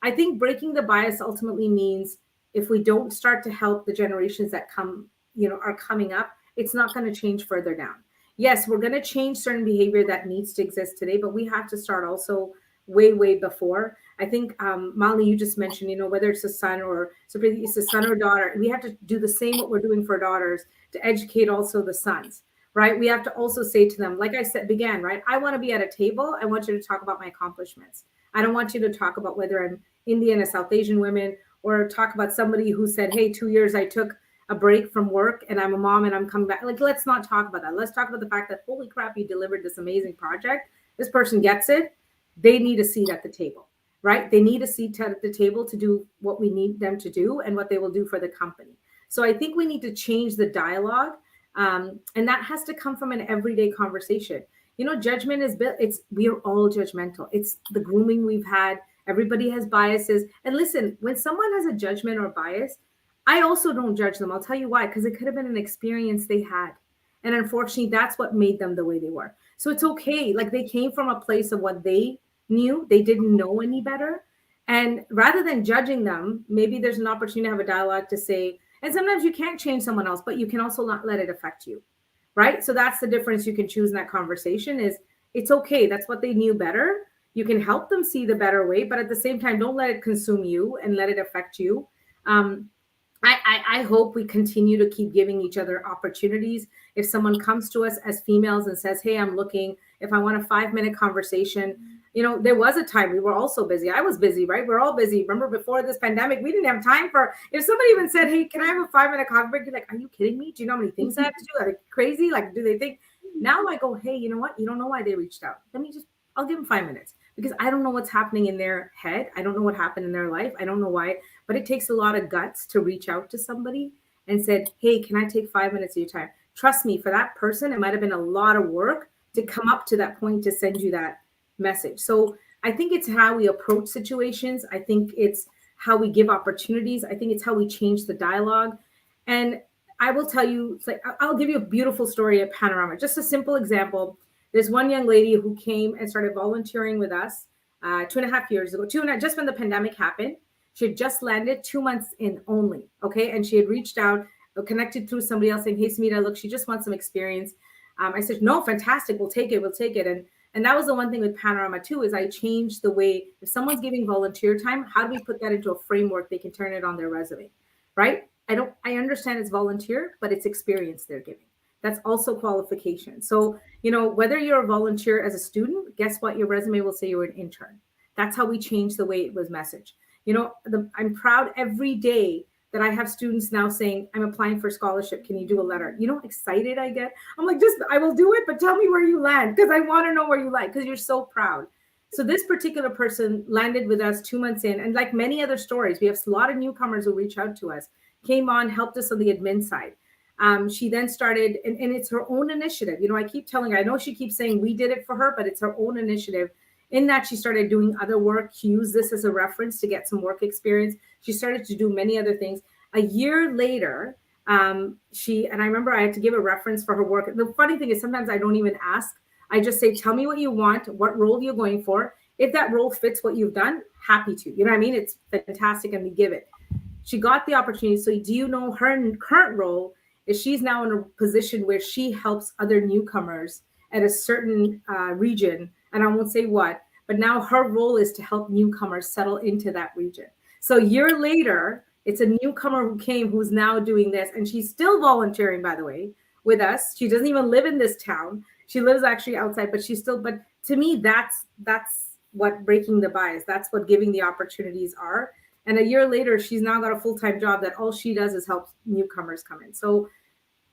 I think breaking the bias ultimately means if we don't start to help the generations that are coming up, it's not going to change further down. Yes, we're going to change certain behavior that needs to exist today, but we have to start also way, way before. I think, Malini, you just mentioned, whether it's a son or Supreet, it's a son or daughter, we have to do the same what we're doing for daughters to educate also the sons, right? We have to also say to them, like I said, right? I want to be at a table. I want you to talk about my accomplishments. I don't want you to talk about whether I'm Indian or South Asian women, or talk about somebody who said, hey, 2 years I took a break from work and I'm a mom and I'm coming back. Like, let's not talk about that. Let's talk about the fact that, holy crap, you delivered this amazing project. This person gets it. They need a seat at the table, right? They need a seat at the table to do what we need them to do and what they will do for the company. So I think we need to change the dialogue. And that has to come from an everyday conversation. Judgment is built. We are all judgmental. It's the grooming we've had. Everybody has biases. And listen, when someone has a judgment or bias, I also don't judge them. I'll tell you why, because it could have been an experience they had. And unfortunately, that's what made them the way they were. So it's okay. Like, they came from a place of what they knew. They didn't know any better. And rather than judging them, maybe there's an opportunity to have a dialogue to say, and sometimes you can't change someone else, but you can also not let it affect you, right? So that's the difference you can choose in that conversation is it's okay. That's what they knew better. You can help them see the better way, but at the same time, don't let it consume you and let it affect you. I hope we continue to keep giving each other opportunities. If someone comes to us as females and says, hey, I'm looking, if I want a 5-minute conversation, there was a time we were also busy. I was busy, right? We're all busy. Remember, before this pandemic, we didn't have time for, if somebody even said, hey, can I have a 5-minute coffee break? You're like, are you kidding me? Do you know how many things I have to do? Are they crazy? Like, do they think? Now I go, hey, you know what? You don't know why they reached out. I'll give them 5 minutes, because I don't know what's happening in their head. I don't know what happened in their life. I don't know why, but it takes a lot of guts to reach out to somebody and said, hey, can I take 5 minutes of your time? Trust me, for that person, it might've been a lot of work to come up to that point to send you that message. So I think it's how we approach situations. I think it's how we give opportunities. I think it's how we change the dialogue. And I will tell you, I'll give you a beautiful story at Panorama. Just a simple example. There's one young lady who came and started volunteering with us 2.5 years ago, just when the pandemic happened. She had just landed 2 months in only, okay? And she had reached out, connected through somebody else saying, hey, Sumeeta, look, she just wants some experience. I said, no, fantastic, we'll take it. And that was the one thing with Panorama too, is I changed the way, if someone's giving volunteer time, how do we put that into a framework they can turn it on their resume, right? I understand it's volunteer, but it's experience they're giving. That's also qualification. So, whether you're a volunteer as a student, guess what? Your resume will say you're an intern. That's how we change the way it was messaged. I'm proud every day that I have students now saying, I'm applying for scholarship. Can you do a letter? Excited I get. I'm like, I will do it, but tell me where you land, because I want to know where you land, because you're so proud. So this particular person landed with us 2 months in, and like many other stories, we have a lot of newcomers who reach out to us, came on, helped us on the admin side. She then started, and it's her own initiative. I keep telling her, I know she keeps saying we did it for her, but it's her own initiative. In that, she started doing other work. She used this as a reference to get some work experience. She started to do many other things. A year later, and I remember I had to give a reference for her work. The funny thing is sometimes I don't even ask. I just say, tell me what you want, what role you're going for. If that role fits what you've done, happy to. You know what I mean? It's fantastic, and we give it. She got the opportunity. So do you know her current role is she's now in a position where she helps other newcomers at a certain region, and I won't say what, but now her role is to help newcomers settle into that region. So a year later, it's a newcomer who came who's now doing this, and she's still volunteering, by the way, with us. She doesn't even live in this town. She lives actually outside, but she's still, but to me, that's what breaking the bias, that's what giving the opportunities are. And a year later, she's now got a full-time job that all she does is help newcomers come in. So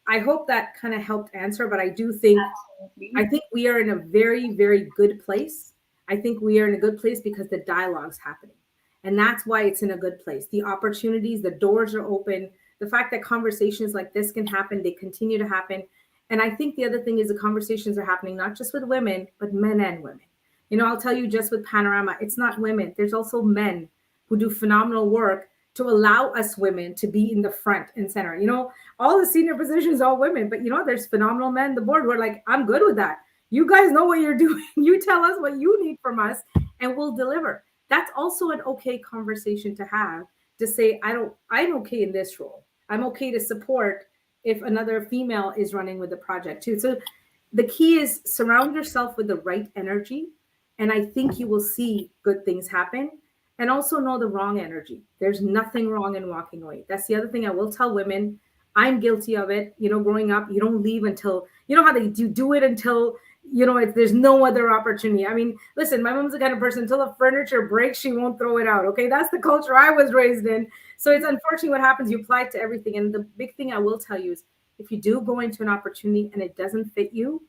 I hope that kind of helped answer, but I do think, I think we are in a very, very good place. I think we are in a good place because the dialogue's happening. And that's why it's in a good place. The opportunities, the doors are open. The fact that conversations like this can happen, they continue to happen. And I think the other thing is the conversations are happening, not just with women, but men and women. I'll tell you just with Panorama, it's not women. There's also men who do phenomenal work to allow us women to be in the front and center. All the senior positions, all women, but there's phenomenal men on the board who are like, I'm good with that. You guys know what you're doing. You tell us what you need from us and we'll deliver. That's also an okay conversation to have, to say, I'm okay in this role. I'm okay to support if another female is running with the project too. So the key is surround yourself with the right energy. And I think you will see good things happen. And also know the wrong energy. There's nothing wrong in walking away. That's the other thing I will tell women. I'm guilty of it. Growing up, you don't leave until, how they do it until, there's no other opportunity. I mean, listen, my mom's the kind of person, until the furniture breaks, she won't throw it out. Okay. That's the culture I was raised in. So it's unfortunately what happens. You apply it to everything. And the big thing I will tell you is if you do go into an opportunity and it doesn't fit you,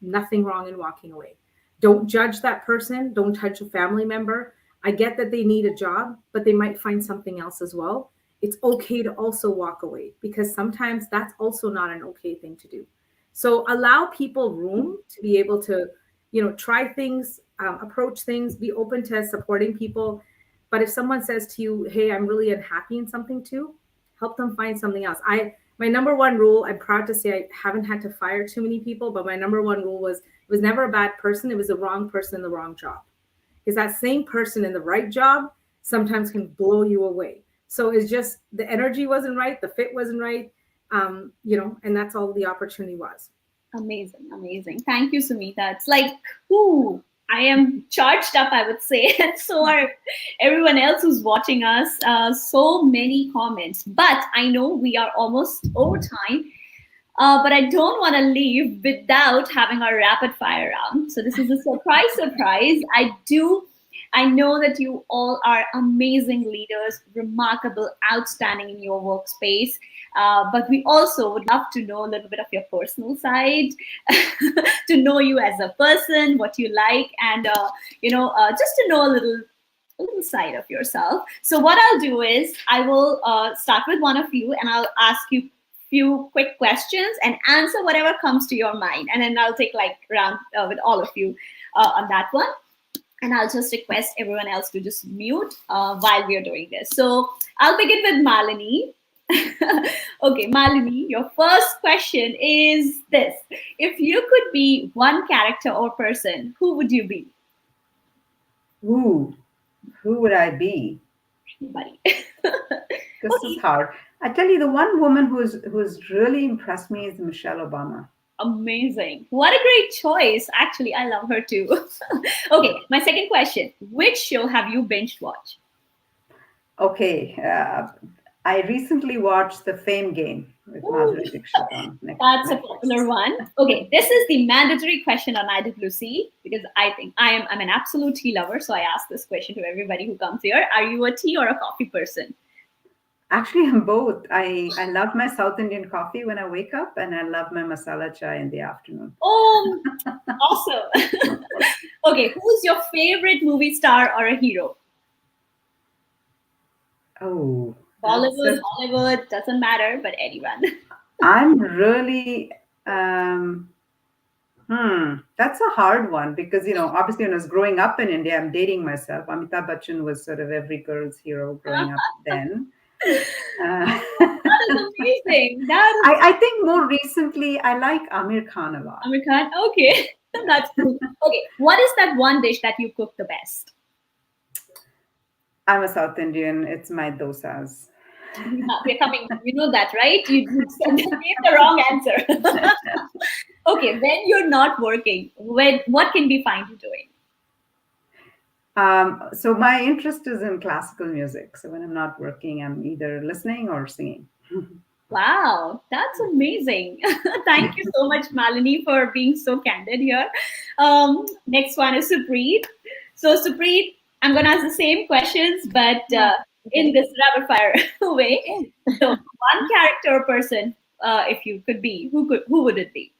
nothing wrong in walking away. Don't judge that person. Don't judge a family member. I get that they need a job, but they might find something else as well. It's okay to also walk away because sometimes that's also not an okay thing to do. So allow people room to be able to, try things, approach things, be open to supporting people. But if someone says to you, hey, I'm really unhappy in something too, help them find something else. My number one rule, I'm proud to say I haven't had to fire too many people, but my number one rule was, it was never a bad person. It was the wrong person in the wrong job. Because that same person in the right job sometimes can blow you away. So it's just the energy wasn't right, the fit wasn't right, and that's all the opportunity was. Amazing. Thank you, Sumeeta. It's like, I am charged up, I would say. And so are everyone else who's watching us. So many comments. But I know we are almost over time. But I don't want to leave without having our rapid fire round. So this is a surprise. I know that you all are amazing leaders, remarkable, outstanding in your workspace. But we also would love to know a little bit of your personal side, to know you as a person, what you like, and just to know a little side of yourself. So what I'll do is I will start with one of you, and I'll ask you few quick questions and answer whatever comes to your mind, and then I'll take round with all of you on that one, and I'll just request everyone else to just mute while we are doing this. So I'll begin with Malini. Okay, Malini, your first question is this: if you could be one character or person, who would you be? Who would I be? Anybody. This is hard. I tell you, the one woman who's really impressed me is Michelle Obama. Amazing. What a great choice. Actually, I love her too. Okay, my second question. Which show have you binge watched? Okay, I recently watched The Fame Game with Madhuri Dixit on Netflix. That's a popular one. Okay, this is the mandatory question on IWC because I think I'm an absolute tea lover. So I ask this question to everybody who comes here. Are you a tea or a coffee person? Actually, I'm both. I love my South Indian coffee when I wake up, and I love my masala chai in the afternoon. Oh, awesome. Okay, who's your favorite movie star or a hero? Oh, Bollywood, Hollywood, doesn't matter, but anyone. I'm really, that's a hard one because, obviously when I was growing up in India, I'm dating myself. Amitabh Bachchan was sort of every girl's hero growing up then. That is amazing. I think more recently, I like Amir Khan a lot. Amir Khan. Okay, that's cool. Okay, what is that one dish that you cook the best? I'm a South Indian. It's my dosas. We're coming. You know that, right? You gave the wrong answer. Okay, when you're not working, what can we find you doing? So my interest is in classical music. So when I'm not working, I'm either listening or singing. Wow, that's amazing. Thank you so much, Malini, for being so candid here. Next one is Supreet. So, Supreet, I'm going to ask the same questions, but in this rapid fire way. So, one character or person, if you could be, who would it be?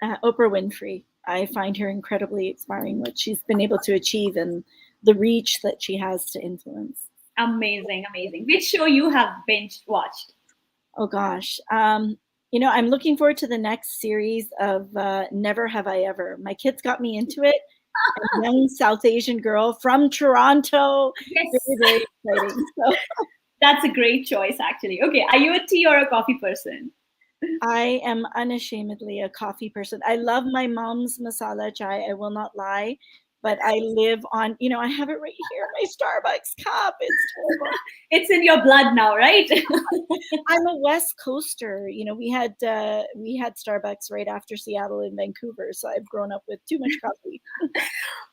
Oprah Winfrey. I find her incredibly inspiring, what she's been able to achieve and the reach that she has to influence. Amazing, amazing. Which show you have binge watched? Oh gosh. I'm looking forward to the next series of Never Have I Ever. My kids got me into it. A young South Asian girl from Toronto. Yes. Very, very exciting. So. That's a great choice, actually. Okay, are you a tea or a coffee person? I am unashamedly a coffee person. I love my mom's masala chai. I will not lie. But I live on, I have it right here, my Starbucks cup. It's terrible. It's in your blood now, right? I'm a West Coaster. We had Starbucks right after Seattle and Vancouver, so I've grown up with too much coffee.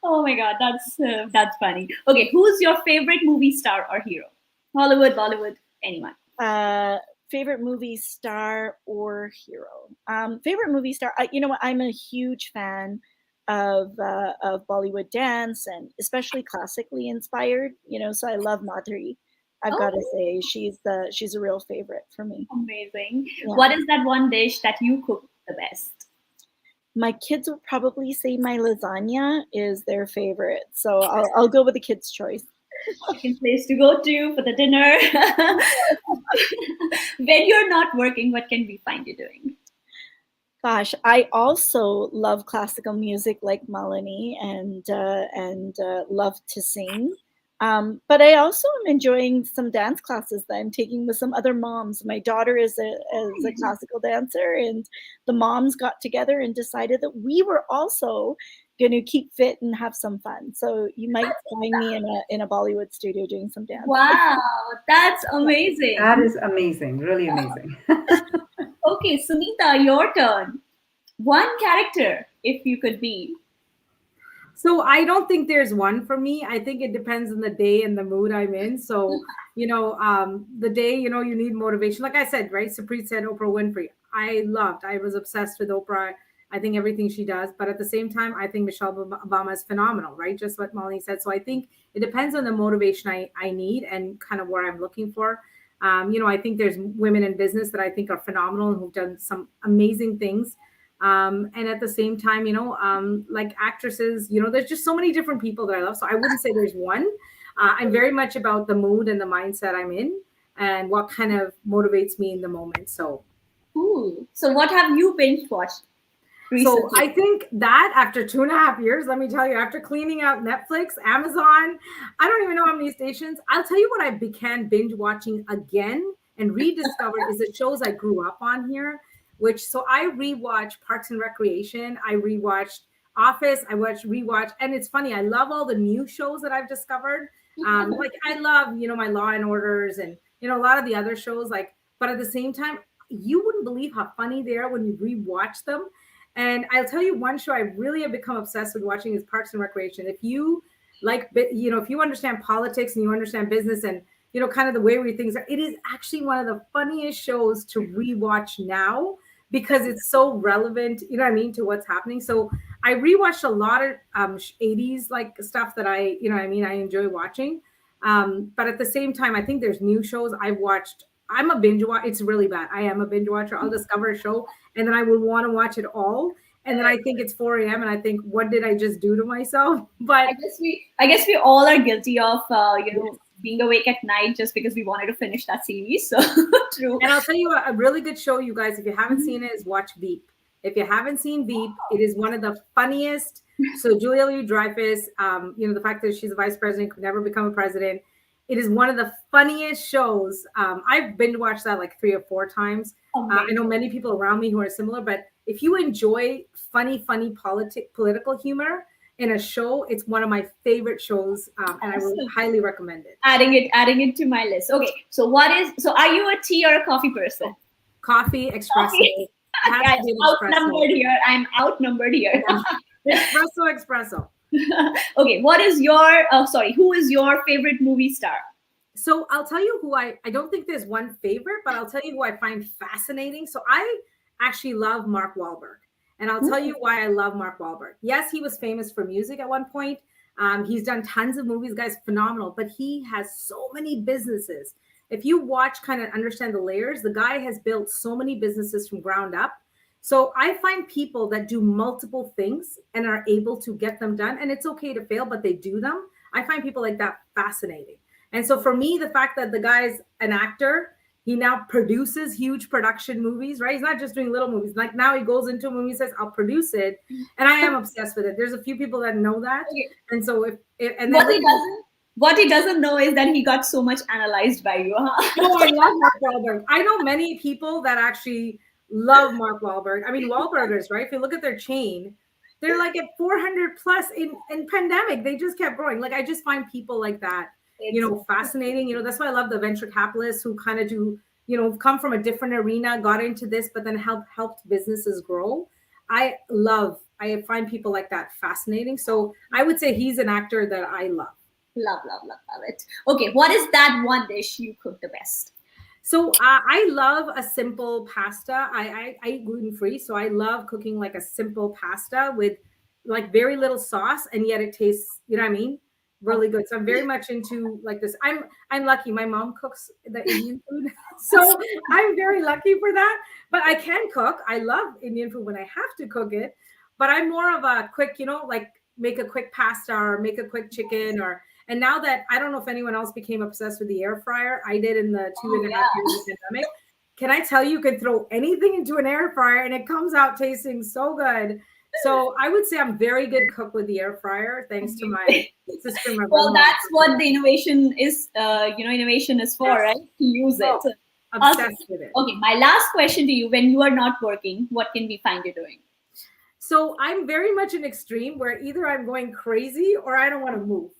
Oh my God, that's funny. Okay, who's your favorite movie star or hero? Hollywood, Bollywood, anyone? Favorite movie star or hero? Favorite movie star. I'm a huge fan of Bollywood dance, and especially classically inspired. So I love Madhuri. I've got to say she's a real favorite for me. Amazing. Yeah. What is that one dish that you cook the best? My kids would probably say my lasagna is their favorite, so I'll go with the kids' choice. Second place to go to for the dinner. When you're not working, what can we find you doing? Gosh, I also love classical music like Malini and love to sing. But I also am enjoying some dance classes that I'm taking with some other moms. My daughter is a classical dancer, and the moms got together and decided that we were also going to keep fit and have some fun. So you might find me in a Bollywood studio doing some dance. Wow, that's amazing. That is amazing, really amazing. Okay, Sumeeta, your turn. One character, if you could be. So I don't think there's one for me. I think it depends on the day and the mood I'm in. So, the day, you need motivation. Like I said, right? Supreet said Oprah Winfrey. I was obsessed with Oprah. I think everything she does. But at the same time, I think Michelle Obama is phenomenal, right? Just what Malini said. So I think it depends on the motivation I need and kind of what I'm looking for. I think there's women in business that I think are phenomenal and who've done some amazing things. And at the same time, like actresses, there's just so many different people that I love. So I wouldn't say there's one. I'm very much about the mood and the mindset I'm in and what kind of motivates me in the moment. So, ooh. So what have you binge watched recently? So I think that after 2.5 years, let me tell you, after cleaning out Netflix, Amazon, I don't even know how many stations. I'll tell you what I began binge watching again and rediscovered is the shows I grew up on here. So I rewatched Parks and Recreation. I rewatched Office. Rewatch. And it's funny. I love all the new shows that I've discovered. Like I love, my Law and Orders and, a lot of the other shows but at the same time, you wouldn't believe how funny they are when you rewatch them. And I'll tell you one show I really have become obsessed with watching is Parks and Recreation. If you if you understand politics and you understand business and, kind of the way things are, it is actually one of the funniest shows to rewatch now because it's so relevant, to what's happening. So I rewatched a lot of 80s stuff that I enjoy watching. But at the same time, I think there's new shows I've watched. I'm a binge watcher. It's really bad. I am a binge watcher. I'll discover a show and then I will want to watch it all. and then I think it's 4 a.m. and I think, what did I just do to myself? But I guess we all are guilty of being awake at night just because we wanted to finish that series. So true. And I'll tell you a really good show, you guys, if you haven't seen it, is watch Veep. If you haven't seen Veep, it is one of the funniest. So Julia Louis-Dreyfus, the fact that she's a vice president, could never become a president. It is one of the funniest shows. I've binge watched that like 3 or 4 times. I know many people around me who are similar, but if you enjoy funny political humor in a show, it's one of my favorite shows, and I really highly recommend it. Adding it to my list. Okay, so are you a tea or a coffee person? Coffee, espresso. Coffee. I'm outnumbered here. Espresso. Okay, who is your favorite movie star? So I'll tell you who I don't think there's one favorite, but I'll tell you who I find fascinating. So I actually love Mark Wahlberg. And I'll tell you why I love Mark Wahlberg. Yes, he was famous for music at one point. He's done tons of movies, guys, phenomenal. But he has so many businesses. If you watch, kind of understand the layers, the guy has built so many businesses from ground up. So I find people that do multiple things and are able to get them done. And it's okay to fail, but they do them. I find people like that fascinating. And so for me, the fact that the guy's an actor, he now produces huge production movies, right? He's not just doing little movies. Like now he goes into a movie and says, I'll produce it. And I am obsessed with it. There's a few people that know that. And so what he doesn't know is that he got so much analyzed by you, huh? Oh, I love Mark Wahlberg. I know many people that actually love Mark Wahlberg. I mean, Wahlburgers, right? If you look at their chain, they're like at 400 plus in pandemic. They just kept growing. Like I just find people like that, fascinating. That's why I love the venture capitalists who kind of do, come from a different arena, got into this, but then helped businesses grow. I find people like that fascinating. So I would say he's an actor that I love. Love it. Okay, what is that one dish you cook the best? So I love a simple pasta. I eat gluten-free, so I love cooking like a simple pasta with like very little sauce, and yet it tastes, really good. So I'm very much into like this. I'm lucky. My mom cooks the Indian food, so I'm very lucky for that. But I can cook. I love Indian food when I have to cook it. But I'm more of a quick, like make a quick pasta or make a quick chicken And now that I don't know if anyone else became obsessed with the air fryer, I did in the 2.5 years of the pandemic. Can I tell you can throw anything into an air fryer and it comes out tasting so good. So I would say I'm very good cook with the air fryer, thanks to my sister. Well, that's what the innovation is. Innovation is for, right? To use it. Obsessed with it. Okay, my last question to you: when you are not working, what can we find you doing? So I'm very much an extreme where either I'm going crazy or I don't want to move.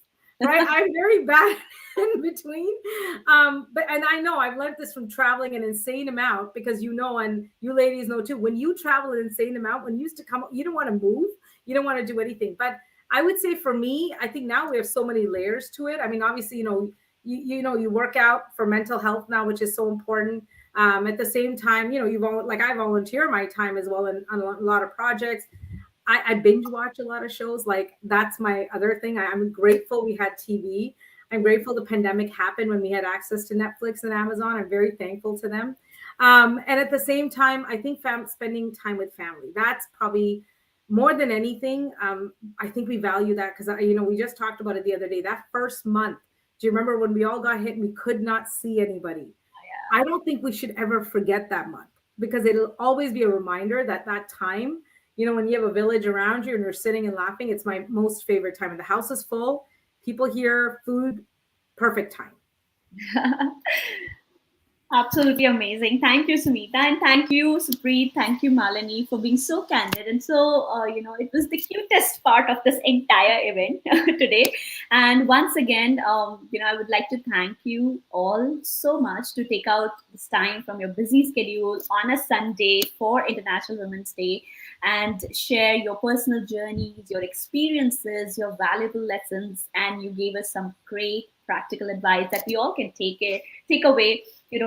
Right, I'm very bad in between. But I know I've learned this from traveling an insane amount because and you ladies know too, when you travel an insane amount, when you used to come, you don't want to move, you don't want to do anything. But I would say for me, I think now we have so many layers to it. I mean, obviously, you work out for mental health now, which is so important. At the same time, I volunteer my time as well on a lot of projects. I binge watch a lot of shows. Like that's my other thing. I'm grateful we had TV. I'm grateful the pandemic happened when we had access to Netflix and Amazon. I'm very thankful to them. And at the same time, I think spending time with family, that's probably more than anything. I think we value that because, we just talked about it the other day, that first month. Do you remember when we all got hit and we could not see anybody? Yeah. I don't think we should ever forget that month because it'll always be a reminder that time, when you have a village around you and you're sitting and laughing, it's my most favorite time. And the house is full, people here, food, perfect time. Absolutely amazing. Thank you, Sumeeta. And thank you, Supreet. Thank you, Malini, for being so candid. And so, it was the cutest part of this entire event today. And once again, I would like to thank you all so much to take out this time from your busy schedule on a Sunday for International Women's Day and share your personal journeys, your experiences, your valuable lessons. And you gave us some great practical advice that we all can take away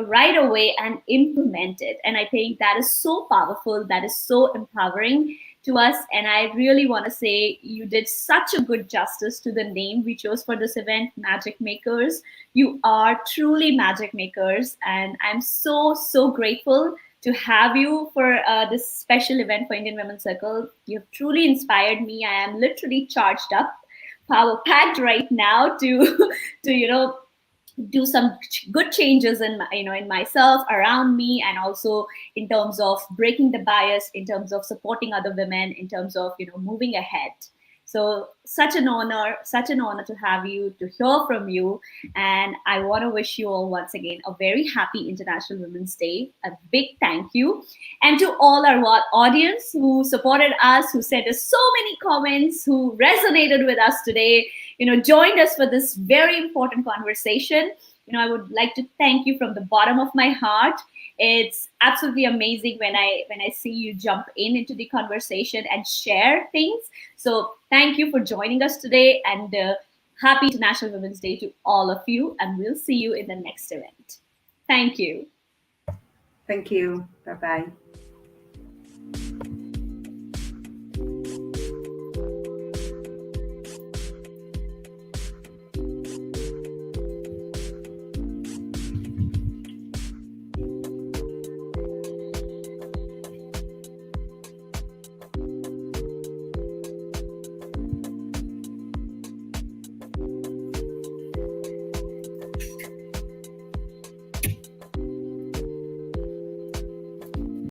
right away and implement it. And I think that is so powerful. That is so empowering to us. And I really want to say you did such a good justice to the name we chose for this event, Magic Makers. You are truly magic makers. And I'm so, so grateful to have you for this special event for Indian Women's Circle. You have truly inspired me. I am literally charged up, power packed right now to to do some good changes in in myself, around me, and also in terms of breaking the bias, in terms of supporting other women, in terms of moving ahead. So such an honor to have you, to hear from you. And I want to wish you all once again a very happy International Women's Day. A big thank you. And to all our audience who supported us, who sent us so many comments, who resonated with us today, joined us for this very important conversation. I would like to thank you from the bottom of my heart. It's absolutely amazing when I see you jump into the conversation and share things. So thank you for joining us today, and happy International Women's Day to all of you, and we'll see you in the next event. Thank you. Thank you. Bye-bye.